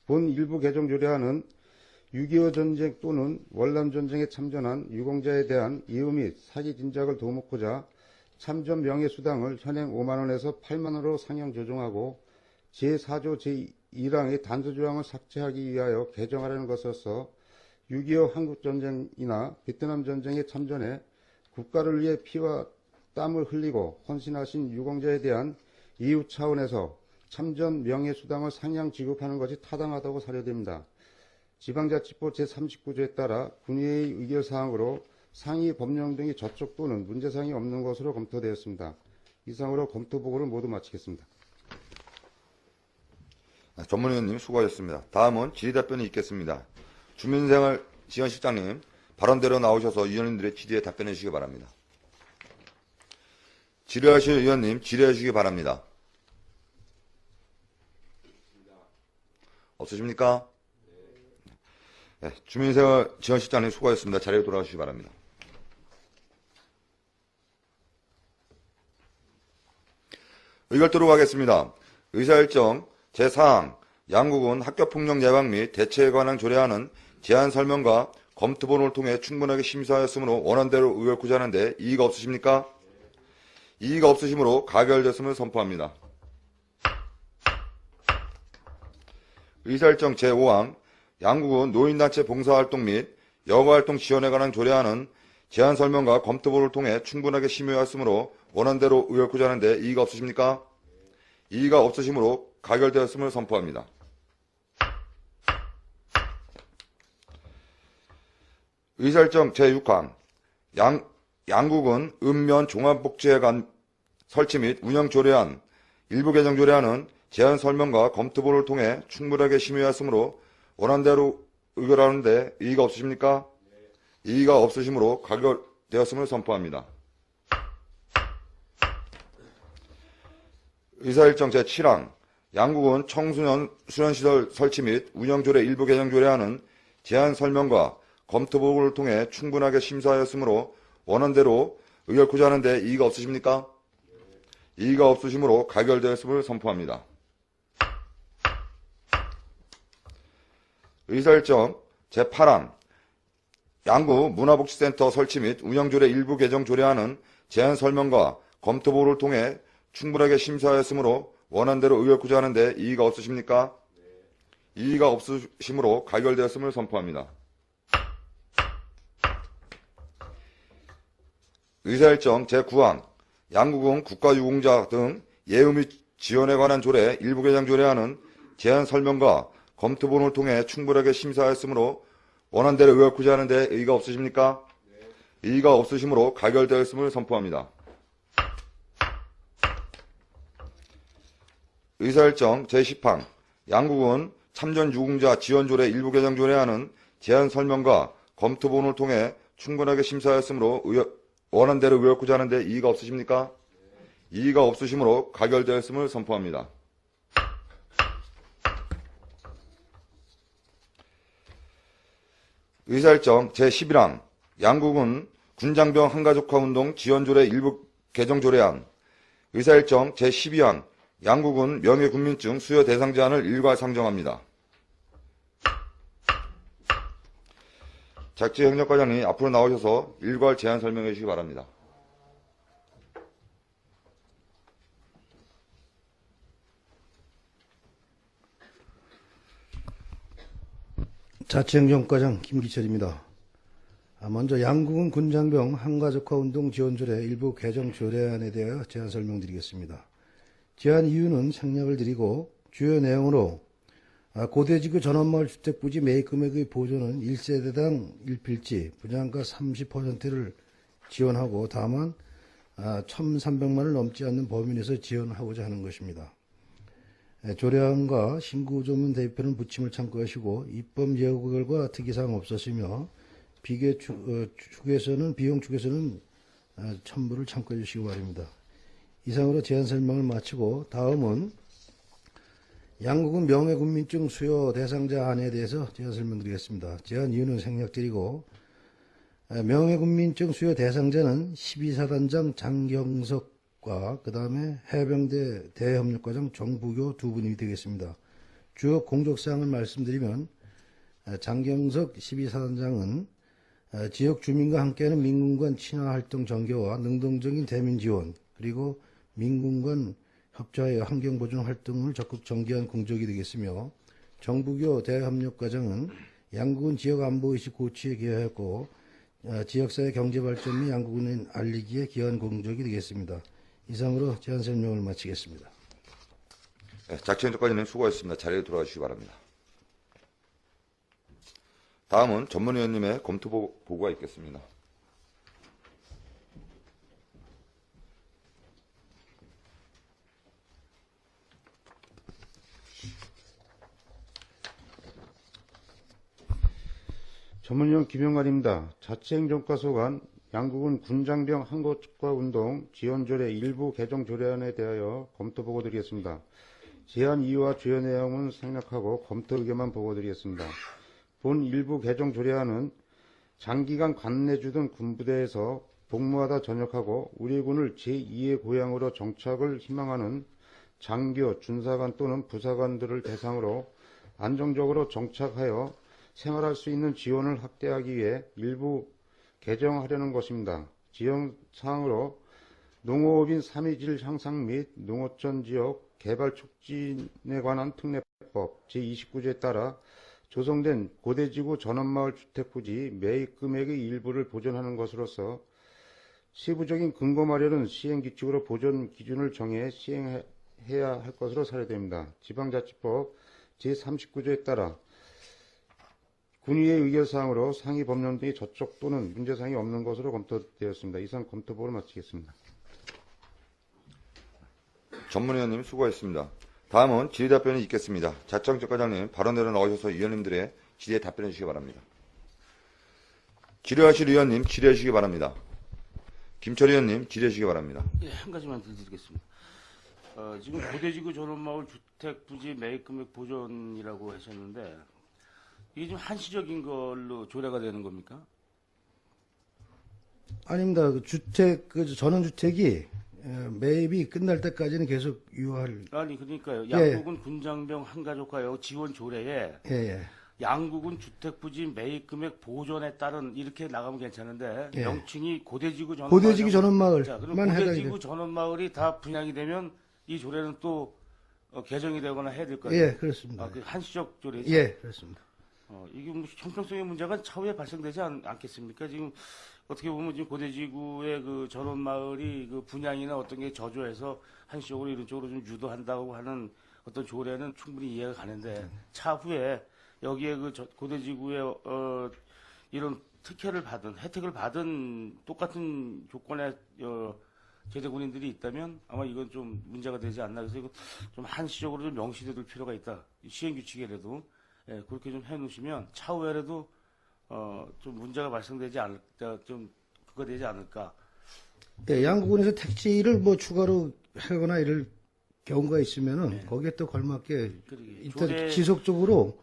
본 일부 개정조례안은 6.25 전쟁 또는 월남 전쟁에 참전한 유공자에 대한 예우 및 사기 진작을 도모하고자 참전 명예수당을 현행 5만원에서 8만원으로 상향 조정하고 제4조 제1항의 단서조항을 삭제하기 위하여 개정하려는 것으로서 6.25 한국전쟁이나 베트남 전쟁에 참전해 국가를 위해 피와 땀을 흘리고 헌신하신 유공자에 대한 이유 차원에서 참전 명예수당을 상향 지급하는 것이 타당하다고 사료됩니다. 지방자치법 제39조에 따라 군의회의 의결사항으로 상위 법령 등의 저촉 또는 문제사항이 없는 것으로 검토되었습니다. 이상으로 검토보고를 모두 마치겠습니다. 전문위원님 수고하셨습니다. 다음은 질의답변이 있겠습니다. 주민생활지원실장님 발언대로 나오셔서 위원님들의 질의에 답변해 주시기 바랍니다. 질의하실 위원님 질의해 주시기 바랍니다. 없으십니까? 네, 주민생활지원실장님 수고하셨습니다. 자리에 돌아와 주시기 바랍니다. 의결토록 하겠습니다. 의사일정 제4항 양국은 학교폭력 예방 및 대처에 관한 조례안은 제안 설명과 검토본을 통해 충분하게 심사하였으므로 원안대로 의결 구제하는데 이의가 없으십니까? 이의가 없으시므로 가결됐음을 선포합니다. 의사일정 제5항 양국은 노인단체 봉사활동 및 여가활동 지원에 관한 조례안은 제안 설명과 검토본을 통해 충분하게 심의하였으므로 원안대로 의결 구제하는데 이의가 없으십니까? 이의가 없으시므로 가결되었음을 선포합니다. 의사일정 제6항 양국은 읍면 종합복지회관 설치 및 운영 조례안 일부 개정 조례안은 제안 설명과 검토본을 통해 충분하게 심의하였으므로 원안대로 의결하는데 이의가 없으십니까? 이의가 없으시므로 가결되었음을 선포합니다. 의사일정 제7항 양국은 청소년 수련시설 설치 및 운영조례 일부 개정 조례안은 제안 설명과 검토본을 통해 충분하게 심사하였으므로 원안대로 의결 구제하는데 이의가 없으십니까? 이의가 없으시므로 가결되었음을 선포합니다. 의사일정 제8항 양구 문화복지센터 설치 및 운영조례 일부 개정 조례안은 제안 설명과 검토본을 통해 충분하게 심사하였으므로 원안대로 의결 구제하는데 이의가 없으십니까? 이의가 없으시므로 가결되었음을 선포합니다. 의사일정 제9항 양국은 국가유공자 등 예우 및 지원에 관한 조례 일부 개정 조례안은 제안 설명과 검토본을 통해 충분하게 심사하였으므로 원안대로 의결 구제하는데 의의가 없으십니까? 이의가 없으시므로 가결되었음을 선포합니다. 의사일정 제10항 양국은 참전유공자 지원조례 일부 개정 조례안은 제안 설명과 검토본을 통해 충분하게 심사하였으므로 원안대로 의결 구제하는데 이의가 없으십니까? 이의가 없으시므로 가결되었음을 선포합니다. 의사일정 제11항 양국은 군장병 한가족화 운동 지원조례 일부 개정 조례안 의사일정 제12항 양국은 명예군민증 수여 대상 제한을 일괄 상정합니다. 작지 행정과장님 앞으로 나오셔서 일괄 제안 설명해 주시기 바랍니다. 자치행정과장 김기철입니다. 먼저 양국은 군장병 한가족화 운동 지원조례 일부 개정 조례안에 대하여 제안 설명드리겠습니다. 제안 이유는 생략을 드리고 주요 내용으로 고대지구 전원마을 주택부지 매입 금액의 보조는 1세대당 1필지 분양가 30%를 지원하고 다만 1,300만 원을 넘지 않는 범위 내에서 지원하고자 하는 것입니다. 조례안과 신구조문 대표는 부침을 참고하시고 입법 예고결과 특이사항 없었으며 비용 축에서는 첨부를 참고해 주시기 바랍니다. 이상으로 제안 설명을 마치고 다음은 양국은 명예군민증 수여 대상자 안에 대해서 제안 설명드리겠습니다. 제안 이유는 생략드리고 명예군민증 수여 대상자는 12사단장 장경석과 그 다음에 해병대 대협력과장 정부교 두 분이 되겠습니다. 주요 공적사항을 말씀드리면 장경석 12사단장은 지역 주민과 함께하는 민군간 친화활동 전개와 능동적인 대민 지원 그리고 민군간 협조하여 환경보존 활동을 적극 전개한 공적이 되겠으며 정부교 대협력과장은 양국은 지역 안보의식 고취에 기여하였고 지역사회 경제발전 및 양국은행 알리기에 기여한 공적이 되겠습니다. 이상으로 제안 설명을 마치겠습니다. 네, 작치행정과장님 수고하셨습니다. 자리에 돌아가 주시기 바랍니다. 다음은 전문위원님의 검토 보고가 있겠습니다. 전문위원 김영관입니다. 자치행정과 소관 양국은 군장병 항거축과 운동 지원조례 일부 개정 조례안에 대하여 검토 보고 드리겠습니다. 제안 이유와 주요 내용은 생략하고 검토 의견만 보고 드리겠습니다. 본 일부 개정 조례안은 장기간 관내주둔 군부대에서 복무하다 전역하고 우리 군을 제2의 고향으로 정착을 희망하는 장교, 준사관 또는 부사관들을 대상으로 안정적으로 정착하여 생활할 수 있는 지원을 확대하기 위해 일부 개정하려는 것입니다. 지원사항으로 농어업인 3.2질 향상 및 농어촌 지역 개발 촉진에 관한 특례법 제29조에 따라 조성된 고대지구 전원마을 주택부지 매입 금액의 일부를 보존하는 것으로서 세부적인 근거 마련은 시행규칙으로 보존 기준을 정해 시행해야 할 것으로 사례됩니다. 지방자치법 제39조에 따라 군의의 의결사항으로 상위 법령 등의 저촉 또는 문제사항이 없는 것으로 검토되었습니다. 이상 검토보를 마치겠습니다. 전문위원님 수고하셨습니다. 다음은 질의답변이 있겠습니다. 자치행정 과장님 발언대로 나오셔서 위원님들의 질의에 답변해 주시기 바랍니다. 질의하실 위원님 질의해 주시기 바랍니다. 김철희 의원님 질의해 주시기 바랍니다. 예, 한 가지만 드리겠습니다. 지금 고대지구 전원마을 주택부지 매입금액 보존이라고 하셨는데 이게 좀 한시적인 걸로 조례가 되는 겁니까? 아닙니다. 전원주택이 매입이 끝날 때까지는 계속 유효할. 아니 그러니까요. 예. 양국은 군장병 한가족과요 지원 조례에 예. 양국은 주택부지 매입금액 보존에 따른 이렇게 나가면 괜찮은데 예. 명칭이 고대지구 전원마을. 고대지구 전원마을만 자, 그럼 해당이 고대지구 돼요. 전원마을이 다 분양이 되면 이 조례는 또 개정이 되거나 해야 될 거예요. 예, 그렇습니다. 그 한시적 조례죠. 예, 그렇습니다. 이게 뭐 형평성의 문제가 차후에 발생되지 않겠습니까? 지금 어떻게 보면 지금 고대지구의 그 전원마을이 그 분양이나 어떤 게 저조해서 한시적으로 이런 쪽으로 좀 유도한다고 하는 어떤 조례는 충분히 이해가 가는데 차후에 여기에 그 고대지구에 이런 특혜를 받은 혜택을 받은 똑같은 조건의 제대 군인들이 있다면 아마 이건 좀 문제가 되지 않나. 그래서 이거 좀 한시적으로 좀 명시될 필요가 있다. 시행규칙에라도 그렇게 좀 해놓으시면 차후에라도 좀 문제가 발생되지 않을까, 좀 그거 되지 않을까. 예, 양국군에서 택지를 뭐 추가로 하거나 이럴 경우가 있으면은 거기에 또 걸맞게 일단 지속적으로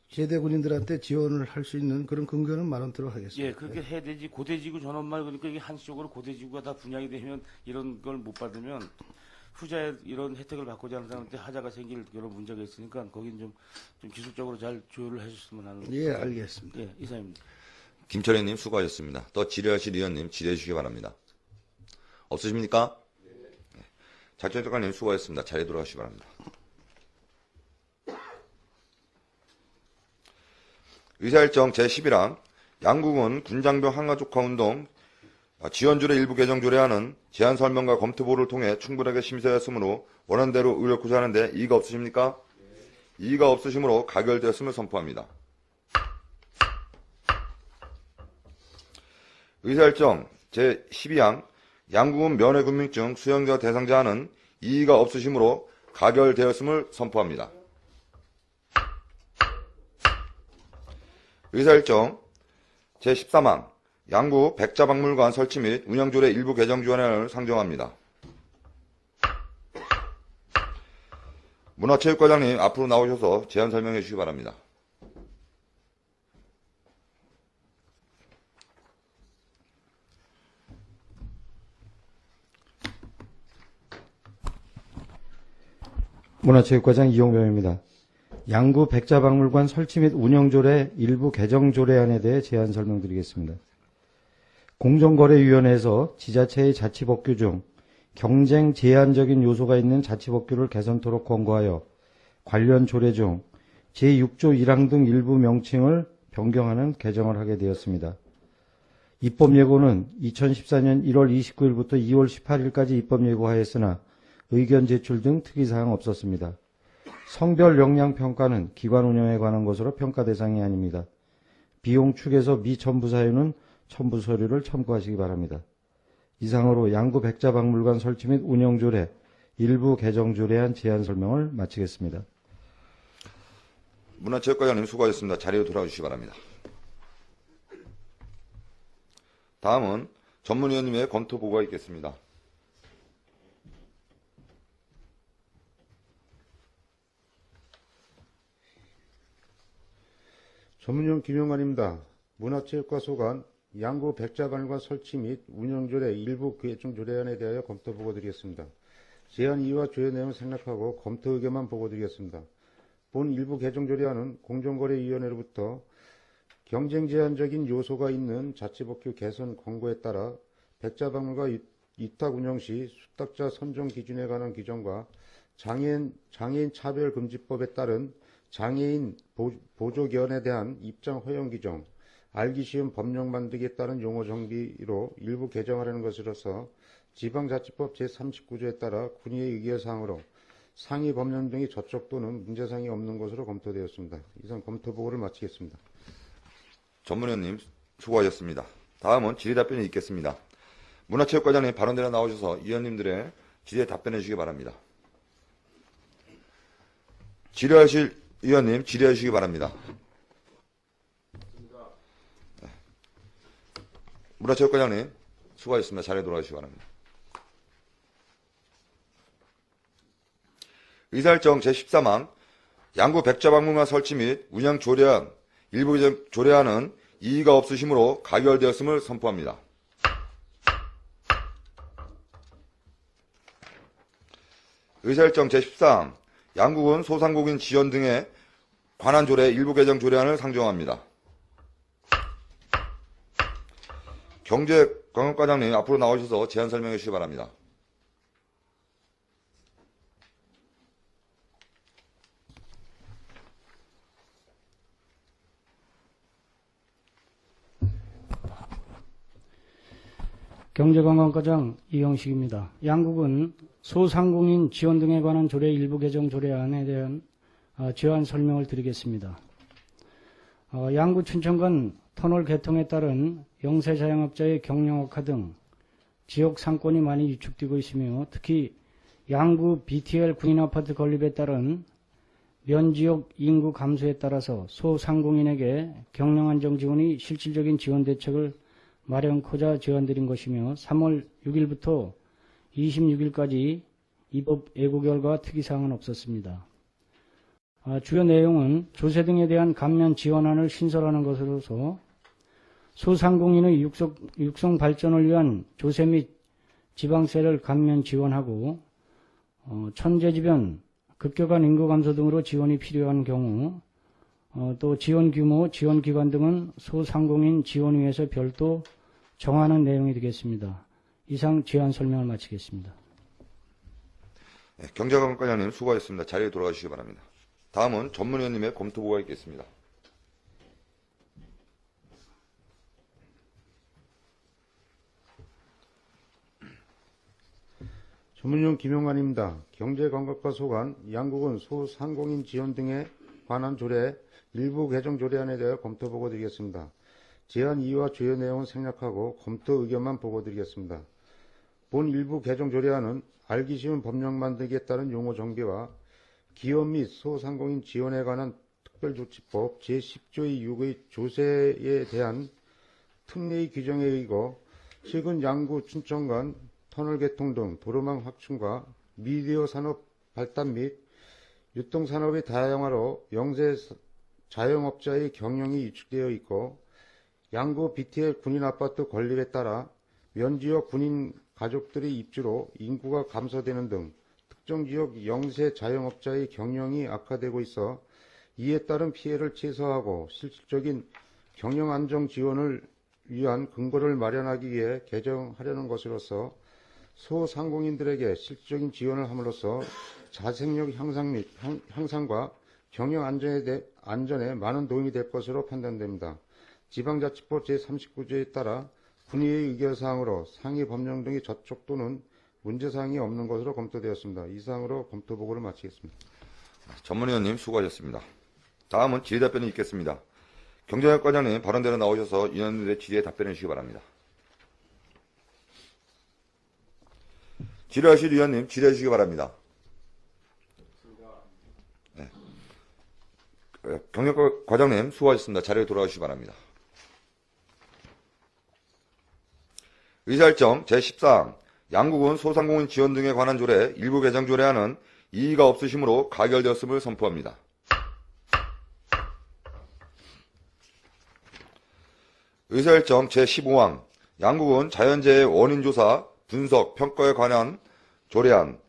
제대 군인들한테 지원을 할 수 있는 그런 근거는 마련토록 하겠습니다. 예, 그렇게 해야 되지. 고대지구 전원마을 그러니까 이게 한시적으로 고대지구가 다 분양이 되면 이런 걸 못 받으면 후자에 이런 혜택을 받고자 하는 사람한테 하자가 생길 그런 문제가 있으니까 거긴 좀 기술적으로 잘 조율을 해줬으면 하는. 예, 알겠습니다. 예, 이상입니다. 김철희님 수고하셨습니다. 또 질의하실 위원님 질의해 주시기 바랍니다. 없으십니까? 네. 자치행정 과장님 수고하셨습니다. 자리에 돌아가시기 바랍니다. 의사일정 제11항 양국은 군장병 한가족화 운동 지원조례 일부 개정 조례안은 제안 설명과 검토보를 통해 충분하게 심사하였으므로 원안대로 의결 구사하는데 이의가 없으십니까? 이의가 없으시므로 가결되었음을 선포합니다. 의사일정 제12항 양국은 면회군민증 수령자 대상자는 이의가 없으시므로 가결되었음을 선포합니다. 의사일정 제13항 양구 백자박물관 설치 및 운영조례 일부 개정 조례안을 상정합니다. 문화체육과장님 앞으로 나오셔서 제안 설명해 주시기 바랍니다. 문화체육과장 이용병입니다. 양구 백자박물관 설치 및 운영조례 일부 개정 조례안에 대해 제안 설명드리겠습니다. 공정거래위원회에서 지자체의 자치법규 중 경쟁 제한적인 요소가 있는 자치법규를 개선토록 권고하여 관련 조례 중 제6조 1항 등 일부 명칭을 변경하는 개정을 하게 되었습니다. 입법 예고는 2014년 1월 29일부터 2월 18일까지 입법 예고하였으나 의견 제출 등 특이사항 없었습니다. 성별 역량 평가는 기관 운영에 관한 것으로 평가 대상이 아닙니다. 비용 축에서 미첨부 사유는 첨부 서류를 첨부하시기 바랍니다. 이상으로 양구 백자박물관 설치 및 운영조례 일부 개정 조례안 제안 설명을 마치겠습니다. 문화체육과장님 수고하셨습니다. 자리로 돌아와 주시기 바랍니다. 다음은 전문위원님의 검토 보고가 있겠습니다. 전문위원 김용관입니다. 문화체육과 소관 양구 백자관과 설치 및 운영조례 일부 개정 조례안에 대하여 검토 보고 드리겠습니다. 제안 이유와 조례 내용을 생략하고 검토 의견만 보고 드리겠습니다. 본 일부 개정 조례안은 공정거래위원회로부터 경쟁 제한적인 요소가 있는 자치법규 개선 권고에 따라 백자박물과 위탁 운영 시 수탁자 선정 기준에 관한 규정과 장애인 차별금지법에 따른 장애인 보조견에 대한 입장 허용 규정, 알기 쉬운 법령 만들기에 따른 용어 정비로 일부 개정하려는 것으로서 지방자치법 제39조에 따라 군의의 의결사항으로 상위 법령 등의 저촉 또는 문제사항이 없는 것으로 검토되었습니다. 이상 검토 보고를 마치겠습니다. 전문위원님 수고하셨습니다. 다음은 질의 답변이 있겠습니다. 문화체육과장님 발언대로 나오셔서 위원님들의 질의에 답변해 주시기 바랍니다. 질의하실 위원님 질의해 주시기 바랍니다. 네. 문화체육과장님 수고하셨습니다. 자리에 돌아가시기 바랍니다. 의사일정 제13항 양구 백자박물관 설치 및 운영 조례안 일부 조례안은 이의가 없으시므로 가결되었음을 선포합니다. 의사일정 제14항 양구군 소상공인 지원 등에 관한 조례 일부 개정 조례안을 상정합니다. 경제관광과장님 앞으로 나오셔서 제안 설명해 주시기 바랍니다. 경제관광과장 이영식입니다. 양국은 소상공인 지원 등에 관한 조례 일부 개정 조례안에 대한 제안 설명을 드리겠습니다. 양구 춘천간 터널 개통에 따른 영세 자영업자의 경영 악화 등 지역 상권이 많이 위축되고 있으며 특히 양구 BTL 군인 아파트 건립에 따른 면지역 인구 감소에 따라서 소상공인에게 경영 안정 지원이 실질적인 지원 대책을 마련코자 제안드린 것이며 3월 6일부터 26일까지 입법 예고 결과 특이사항은 없었습니다. 주요 내용은 조세 등에 대한 감면 지원안을 신설하는 것으로서 소상공인의 육성 발전을 위한 조세 및 지방세를 감면 지원하고 천재지변, 급격한 인구 감소 등으로 지원이 필요한 경우 또 지원 규모, 지원 기관 등은 소상공인 지원위에서 별도 정하는 내용이 되겠습니다. 이상 제안 설명을 마치겠습니다. 네, 경제관광과장님 수고하셨습니다. 자리에 돌아가 주시기 바랍니다. 다음은 전문위원님의 검토보고가 있겠습니다. 전문위원 김용관입니다. 경제관광과 소관 양국은 소상공인 지원 등에 관한 조례 일부 개정 조례안에 대해 검토 보고 드리겠습니다. 제안 이유와 주요 내용은 생략하고 검토 의견만 보고 드리겠습니다. 본 일부 개정 조례안은 알기 쉬운 법령 만들기에 따른 용어 정비와 기업 및 소상공인 지원에 관한 특별조치법 제10조의 6의 조세에 대한 특례의 규정에 의거 최근 양구 춘천간 터널 개통 등 도로망 확충과 미디어 산업 발달 및 유통산업의 다양화로 영세 자영업자의 경영이 위축되어 있고 양구 BTL 군인 아파트 건립에 따라 면지역 군인 가족들의 입주로 인구가 감소되는 등 특정 지역 영세 자영업자의 경영이 악화되고 있어 이에 따른 피해를 최소화하고 실질적인 경영 안정 지원을 위한 근거를 마련하기 위해 개정하려는 것으로서 소상공인들에게 실질적인 지원을 함으로써 자생력 향상과 경영 안전에 많은 도움이 될 것으로 판단됩니다. 지방자치법 제39조에 따라 군의의 의결사항으로 상위 법령 등의 저촉 또는 문제사항이 없는 것으로 검토되었습니다. 이상으로 검토 보고를 마치겠습니다. 전문위원님 수고하셨습니다. 다음은 질의답변이 있겠습니다. 경제관과장님 발언대로 나오셔서 위원님들의 질의에 답변해 주시기 바랍니다. 질의하실 위원님 질의해 주시기 바랍니다. 네. 경력과 과장님 수고하셨습니다. 자리에 돌아가시기 바랍니다. 의사일정 제14항 양국은 소상공인 지원 등에 관한 조례 일부 개정 조례안은 이의가 없으시므로 가결되었음을 선포합니다. 의사일정 제15항 양국은 자연재해 원인조사, 분석, 평가에 관한 조례안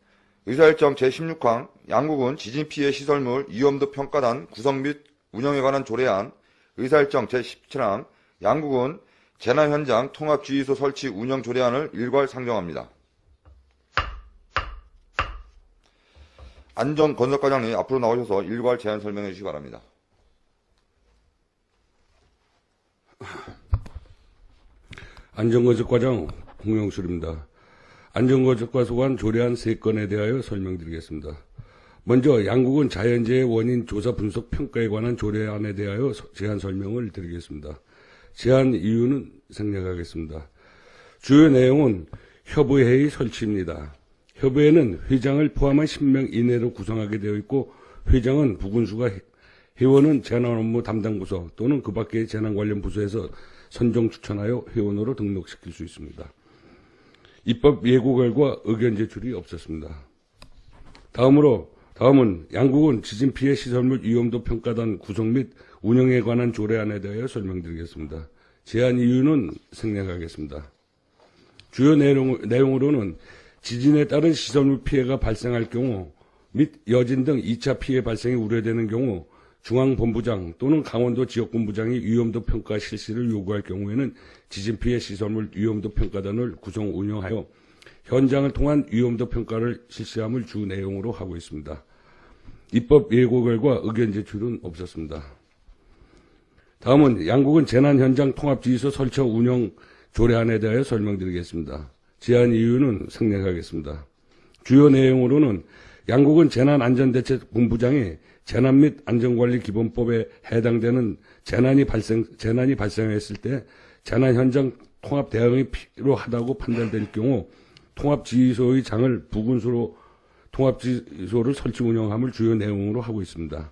의사일정 제16항 양국은 지진피해 시설물 위험도 평가단 구성 및 운영에 관한 조례안 의사일정 제17항 양국은 재난현장 통합주의소 설치 운영 조례안을 일괄 상정합니다. 안전건설과장님 앞으로 나오셔서 일괄 제안 설명해 주시기 바랍니다. 안전건설과장 홍영술입니다. 안전건설과 소관 조례안 3건에 대하여 설명드리겠습니다. 먼저 양국은 자연재해 원인 조사 분석 평가에 관한 조례안에 대하여 제안 설명을 드리겠습니다. 제안 이유는 생략하겠습니다. 주요 내용은 협의회의 설치입니다. 협의회는 회장을 포함한 10명 이내로 구성하게 되어 있고 회장은 부군수가 회원은 재난업무 담당 부서 또는 그 밖의 재난 관련 부서에서 선정 추천하여 회원으로 등록시킬 수 있습니다. 입법 예고 결과 의견 제출이 없었습니다. 다음은 양국은 지진피해 시설물 위험도 평가단 구성 및 운영에 관한 조례안에 대하여 설명드리겠습니다. 제안 이유는 생략하겠습니다. 주요 내용으로는 지진에 따른 시설물 피해가 발생할 경우 및 여진 등 2차 피해 발생이 우려되는 경우 중앙본부장 또는 강원도 지역본부장이 위험도 평가 실시를 요구할 경우에는 지진피해 시설물 위험도 평가단을 구성 운영하여 현장을 통한 위험도 평가를 실시함을 주 내용으로 하고 있습니다. 입법 예고 결과 의견 제출은 없었습니다. 다음은 양국은 재난현장 통합지휘소 설치 운영 조례안에 대하여 설명드리겠습니다. 제안 이유는 생략하겠습니다. 주요 내용으로는 양국은 재난안전대책본부장이 재난 및 안전관리기본법에 해당되는 재난이 발생했을 때 재난현장 통합 대응이 필요하다고 판단될 경우 통합지휘소의 장을 부군수로 통합지휘소를 설치 운영함을 주요 내용으로 하고 있습니다.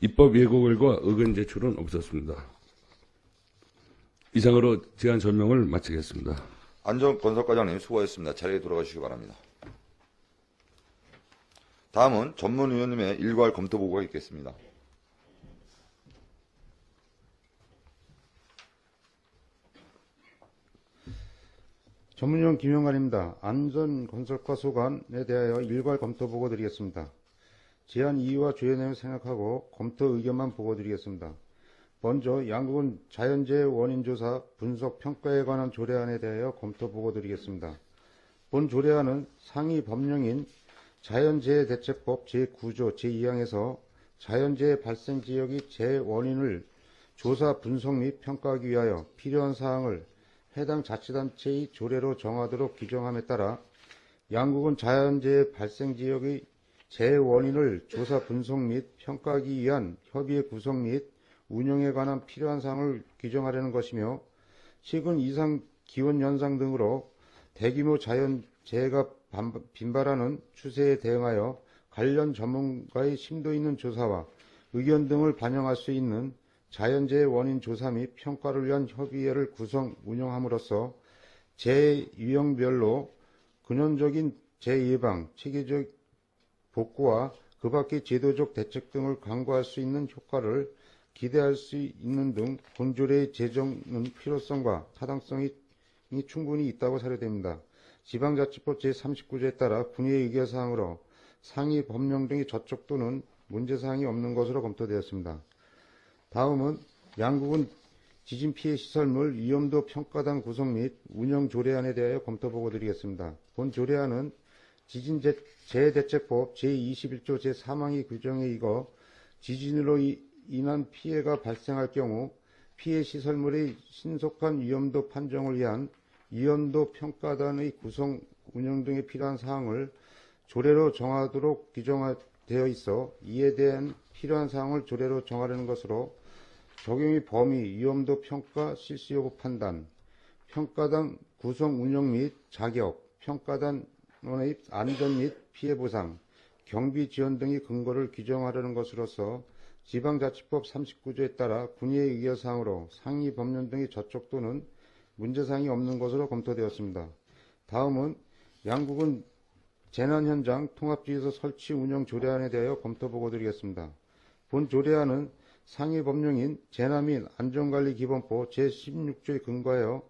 입법 예고 결과 의견 제출은 없었습니다. 이상으로 제안 설명을 마치겠습니다. 안전건설과장님 수고하셨습니다. 자리에 돌아가시기 바랍니다. 다음은 전문위원님의 일괄 검토 보고가 있겠습니다. 전문위원 김영관입니다. 안전건설과 소관에 대하여 일괄 검토 보고 드리겠습니다. 제안 이유와 주요 내용을 생각하고 검토 의견만 보고 드리겠습니다. 먼저 양국은 자연재해 원인조사 분석 평가에 관한 조례안에 대하여 검토 보고 드리겠습니다. 본 조례안은 상위 법령인 자연재해대책법 제9조 제2항에서 자연재해 발생 지역의 재해 원인을 조사 분석 및 평가하기 위하여 필요한 사항을 해당 자치단체의 조례로 정하도록 규정함에 따라 양국은 자연재해 발생 지역의 재해 원인을 조사 분석 및 평가하기 위한 협의회 구성 및 운영에 관한 필요한 사항을 규정하려는 것이며 최근 이상 기온 현상 등으로 대규모 자연재해가 빈발하는 추세에 대응하여 관련 전문가의 심도 있는 조사와 의견 등을 반영할 수 있는 자연재해 원인 조사 및 평가를 위한 협의회를 구성 운영함으로써 재해 유형별로 근원적인 재해 예방, 체계적 복구와 그 밖의 제도적 대책 등을 강구할 수 있는 효과를 기대할 수 있는 등 본조례의 제정은 필요성과 타당성이 충분히 있다고 사료됩니다. 지방자치법 제39조에 따라 군의의 의결사항으로 상위 법령 등의 저촉 또는 문제사항이 없는 것으로 검토되었습니다. 다음은 양국은 지진피해 시설물 위험도 평가단 구성 및 운영 조례안에 대하여 검토보고 드리겠습니다. 본 조례안은 지진재해대책법 제21조 제3항의 규정에 의거 지진으로 인한 피해가 발생할 경우 피해 시설물의 신속한 위험도 판정을 위한 위험도 평가단의 구성 운영 등에 필요한 사항을 조례로 정하도록 규정되어 있어 이에 대한 필요한 사항을 조례로 정하려는 것으로 적용의 범위, 위험도 평가, 실시 여부 판단, 평가단 구성 운영 및 자격, 평가단원의 안전 및 피해 보상, 경비 지원 등의 근거를 규정하려는 것으로서 지방자치법 39조에 따라 군의의 의결사항으로 상위 법령 등의 저촉 또는 문제사항이 없는 것으로 검토되었습니다. 다음은 양국은 재난현장 통합주의소 설치 운영 조례안에 대하여 검토보고 드리겠습니다. 본 조례안은 상위 법령인 재난 및 안전관리기본법 제16조에 근거하여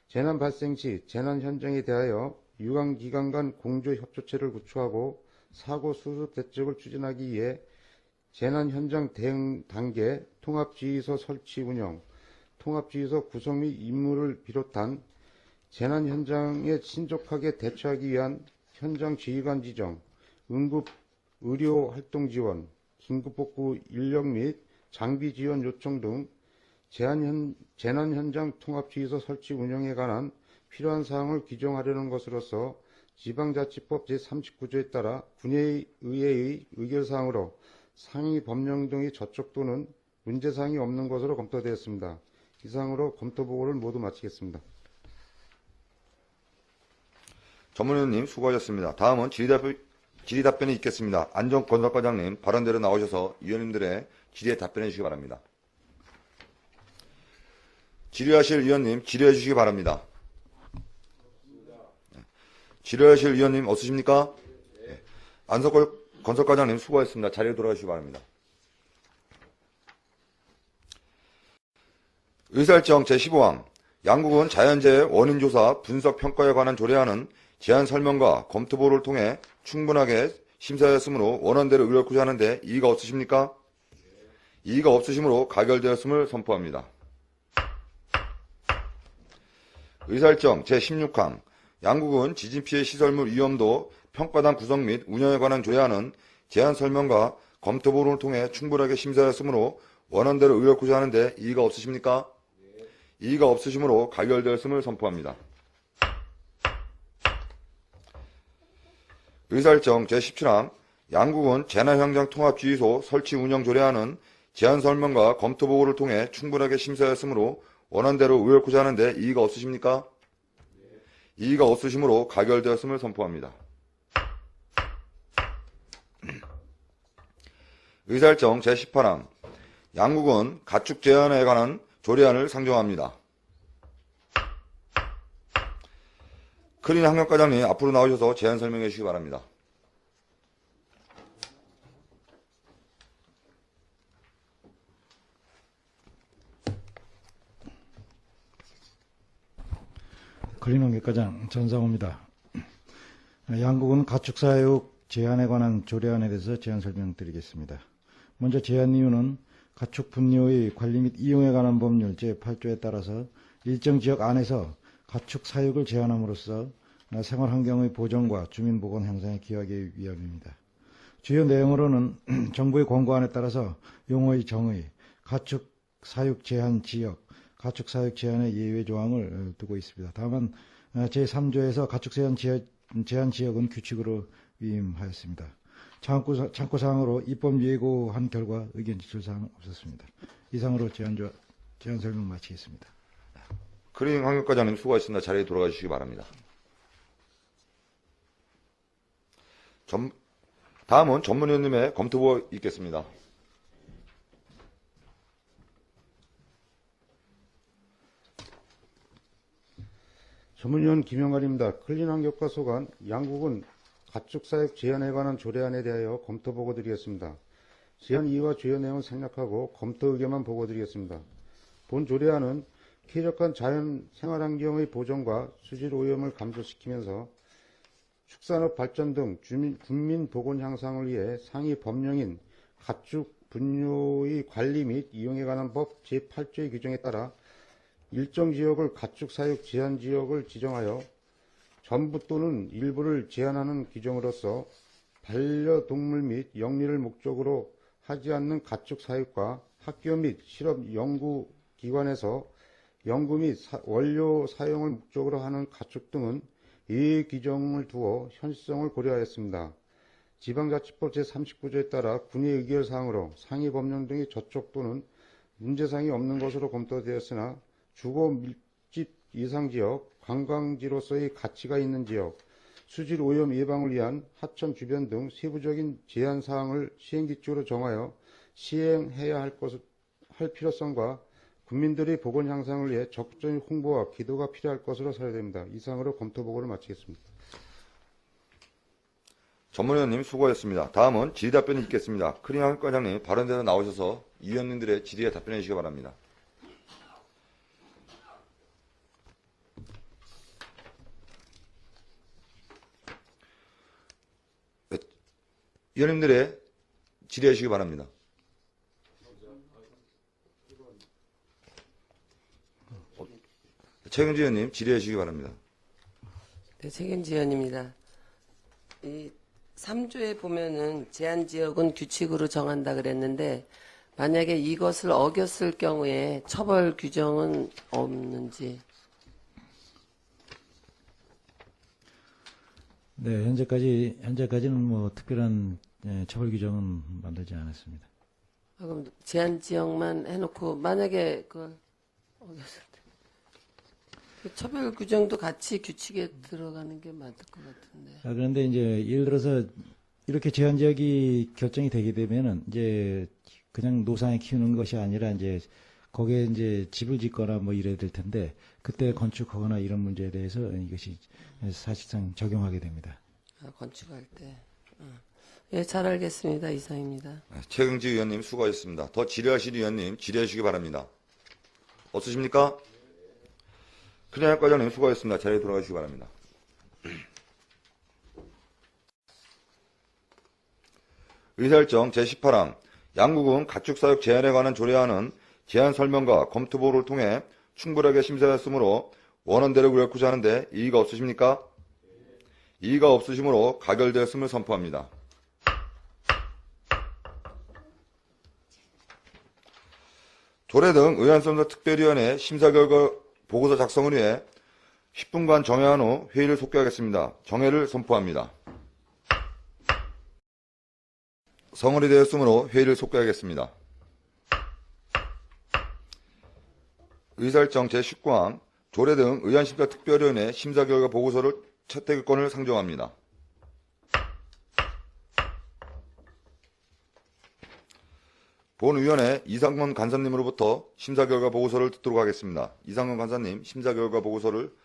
재난 발생 시 재난 현장에 대하여 유관기관 간 공조협조체를 구축하고 사고 수습 대책을 추진하기 위해 재난 현장 대응 단계, 통합주의소 설치 운영, 통합주의소 구성 및 임무를 비롯한 재난 현장에 신속하게 대처하기 위한 현장 지휘관 지정, 응급 의료 활동 지원, 긴급복구 인력 및 장비 지원 요청 등 재난 현장 통합주의소 설치 운영에 관한 필요한 사항을 규정하려는 것으로서 지방자치법 제39조에 따라 군의회의 의결사항으로 상위 법령 등의 저촉 또는 문제사항이 없는 것으로 검토되었습니다. 이상으로 검토보고를 모두 마치겠습니다. 전문위원님 수고하셨습니다. 다음은 질의 답변이 있겠습니다. 안전건설과장님 발언대로 나오셔서 위원님들의 질의에 답변해 주시기 바랍니다. 질의하실 위원님 질의해 주시기 바랍니다. 질의하실 위원님 없으십니까? 네. 안전건설과장님 수고하셨습니다. 자리에 돌아가시기 바랍니다. 의사일정 제15항 양국은 자연재해 원인조사 분석평가에 관한 조례안은 제안 설명과 검토보를 통해 충분하게 심사하였으므로 원안대로 의결코자 하는데 이의가 없으십니까? 이의가 없으시므로 가결되었음을 선포합니다. 의사일정 제16항 양국은 지진피해 시설물 위험도 평가단 구성 및 운영에 관한 조례안은 제안 설명과 검토보를 통해 충분하게 심사하였으므로 원안대로 의결코자 하는데 이의가 없으십니까? 이의가 없으시므로 가결되었음을 선포합니다. 의사일정 제17항 양국은 재난현장 통합주의소 설치 운영 조례안은 제안 설명과 검토보고를 통해 충분하게 심사하였으므로 원안대로 의결코자 하는데 이의가 없으십니까? 이의가 없으시므로 가결되었음을 선포합니다. 의사일정 제18항 양국은 가축 제한에 관한 조례안을 상정합니다. 크린 항명과장님 앞으로 나오셔서 제안 설명해 주시기 바랍니다. 크린 항명과장 전상호입니다. 양국은 가축사육 제한에 관한 조례안에 대해서 제안 설명드리겠습니다. 먼저 제안 이유는 가축 분뇨의 관리 및 이용에 관한 법률 제8조에 따라서 일정 지역 안에서 가축 사육을 제한함으로써 생활환경의 보존과 주민보건 향상에 기여하기 위함입니다. 주요 내용으로는 정부의 권고안에 따라서 용어의 정의, 가축 사육 제한 지역, 가축 사육 제한의 예외 조항을 두고 있습니다. 다만 제3조에서 가축 제한 지역은 규칙으로 위임하였습니다. 참고사항으로 입법 예고한 결과 의견 지출사항은 없었습니다. 이상으로 제안 설명 마치겠습니다. 크린 항명과장님 수고하셨습니다. 자리에 돌아가 주시기 바랍니다. 다음은 전문위원님의 검토보고 있겠습니다. 전문위원 김영관입니다. 클린환경과 소관 양국은 가축사육 제한에 관한 조례안에 대하여 검토보고 드리겠습니다. 제안 이유와 주요 내용을 생략하고 검토 의견만 보고 드리겠습니다. 본 조례안은 쾌적한 자연 생활환경의 보존과 수질 오염을 감소시키면서 축산업 발전 등 군민 보건 향상을 위해 상위 법령인 가축 분뇨의 관리 및 이용에 관한 법 제8조의 규정에 따라 일정 지역을 가축 사육 제한 지역을 지정하여 전부 또는 일부를 제한하는 규정으로서 반려동물 및 영리를 목적으로 하지 않는 가축 사육과 학교 및 실험 연구기관에서 연구 및 원료 사용을 목적으로 하는 가축 등은 예외 규정을 두어 현실성을 고려하였습니다. 지방자치법 제39조에 따라 군의 의결사항으로 상위 법령 등의 저촉 또는 문제사항이 없는 것으로 검토되었으나 주거 밀집 이상지역, 관광지로서의 가치가 있는 지역, 수질 오염 예방을 위한 하천 주변 등 세부적인 제한 사항을 시행규칙으로 정하여 시행해야 할 필요성과 국민들의 보건 향상을 위해 적극적인 홍보와 기도가 필요할 것으로 사료됩니다. 이상으로 검토 보고를 마치겠습니다. 전문위원님 수고하셨습니다. 다음은 질의답변이 있겠습니다. 크리나 과장님 발언대로 나오셔서 이 위원님들의 질의에 답변해 주시기 바랍니다. 네, 위원님들의 질의해 주시기 바랍니다. 최경지 의원님 질의해 주시기 바랍니다. 네, 최경지 의원입니다. 이 3조에 보면은 제한 지역은 규칙으로 정한다 그랬는데 만약에 이것을 어겼을 경우에 처벌 규정은 없는지. 네, 현재까지는 뭐 특별한 처벌 규정은 만들지 않았습니다. 그럼 제한 지역만 해놓고 만약에 그걸 어겼을 때 그 처벌 규정도 같이 규칙에 들어가는 게 맞을 것 같은데. 그런데 이제 예를 들어서 이렇게 제한 지역이 결정이 되게 되면은 이제 그냥 노상에 키우는 것이 아니라 이제 거기에 이제 집을 짓거나 뭐 이래야 될 텐데 그때 건축하거나 이런 문제에 대해서 이것이 사실상 적용하게 됩니다. 건축할 때. 예, 잘 알겠습니다. 이상입니다. 최경지 의원님 수고하셨습니다. 더 질의하실 의원님 질의해 주시기 바랍니다. 없으십니까? 크리나 과장님 수고하셨습니다. 자리에 돌아가 주시기 바랍니다. 의사일정 제18항 양국은 가축사육 제한에 관한 조례안은 제한 설명과 검토 보고를 통해 충분하게 심사했으므로 원안대로 의결하고자 하는데 이의가 없으십니까? 이의가 없으시므로 가결되었음을 선포합니다. 조례 등 의안선서 특별위원회 심사 결과 보고서 작성을 위해 10분간 정회한 후 회의를 속개하겠습니다. 정회를 선포합니다. 성원이 되었으므로 회의를 속개하겠습니다. 의사일정 제19항 조례 등 의안심사 특별위원회 심사 결과 보고서를 채택권을 상정합니다. 본위원회 이상건 간사님으로부터 심사 결과 보고서를 듣도록 하겠습니다. 이상건 간사님 심사 결과 보고서를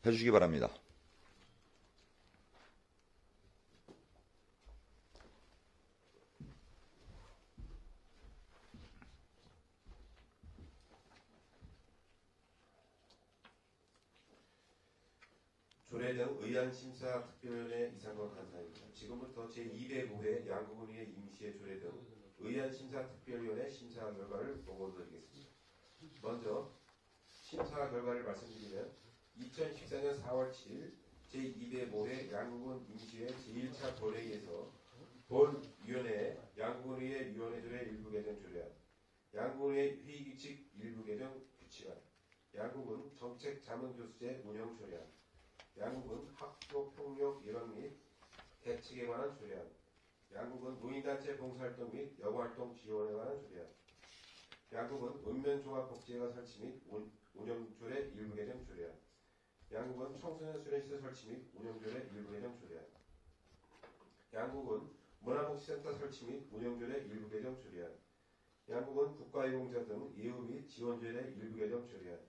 해주시기 바랍니다. 조례 등 의안심사 특별위원회 이상건 간사입니다. 지금부터 제205회 양국은의회 임시회 조례 등 의안심사 특별위원회 심사 결과를 보고드리겠습니다. 먼저 심사 결과를 말씀드리면 2014년 4월 7일 제205회 양국은 임시회 제1차 본회의에서 본위원회에 양국은의회 위원회 조례 일부 개정 조례안, 양국은의회 회의규칙 일부 개정 규칙안, 양국은 정책자문교수제 운영 조례안, 양국은 학교폭력 예방 및 대책에 관한 조례안, 양국은 노인단체 봉사활동 및 여가활동 지원에 관한 조례안, 양국은 읍면종합복지회가 설치 및 운영조례 일부 개정 조례안, 양국은 청소년 수련시설 설치 및 운영조례 일부 개정 조례안, 양국은 문화복지센터 설치 및 운영조례 일부 개정 조례안, 양국은 국가유공자 등 예우 및 지원조례 일부 개정 조례안,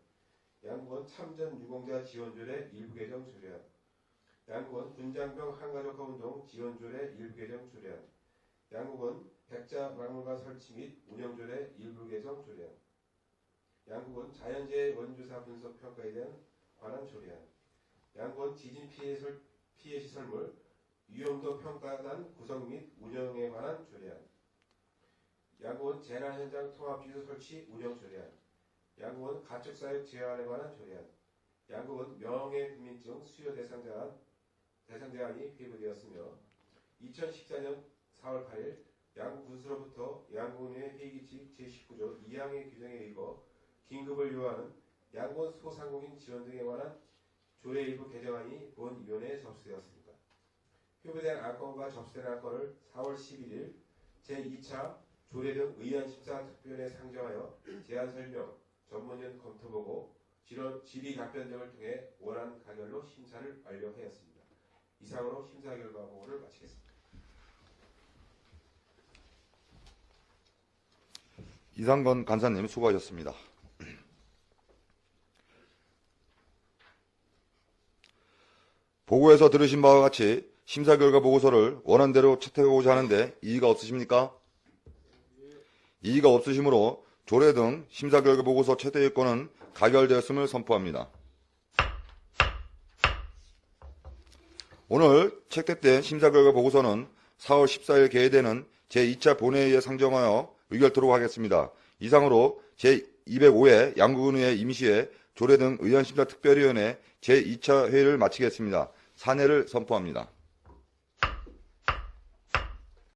양국은 참전유공자 지원조례 일부 개정 조례안, 양국은 군장병 한가족화운동 지원조례 일부 개정 조례안, 양국은 백자박물관 설치 및 운영조례 일부 개정 조례안, 양국은 자연재해 원주사 분석 평가에 대한 관한 조례안, 양국은 지진 피해 시설물 위험도 평가단 구성 및 운영에 관한 조례안, 양국은 재난 현장 통합기술 설치 운영 조례안, 양국은 가축사육 제한에 관한 조례안, 양국은 명예국민증 수요 대상자안이 회부되었으며 2014년 4월 8일 양국 군수로부터 양국은의회 회의규칙 제19조 2항의 규정에 의거 긴급을 요하는 양군 소상공인 지원 등에 관한 조례 일부 개정안이 본위원회에 접수되었습니다. 회부된 안건과 접수된 안건을 4월 11일 제2차 조례 등 의안심사 특별위원회에 상정하여 제안 설명, 전문위원 검토보고, 질의 답변 등을 통해 원안 가결로 심사를 완료하였습니다. 이상으로 심사 결과 보고를 마치겠습니다. 이상건 간사님 수고하셨습니다. 보고에서 들으신 바와 같이 심사 결과 보고서를 원안대로 채택하고자 하는데 이의가 없으십니까? 이의가 없으시므로 조례 등 심사 결과 보고서 채택권은 가결되었음을 선포합니다. 오늘 채택된 심사 결과 보고서는 4월 14일 개회되는 제2차 본회의에 상정하여 의결토록 하겠습니다. 이상으로 제205회 양구군의회 임시회 조례 등 의원심사특별위원회 제2차 회의를 마치겠습니다. 산회를 선포합니다.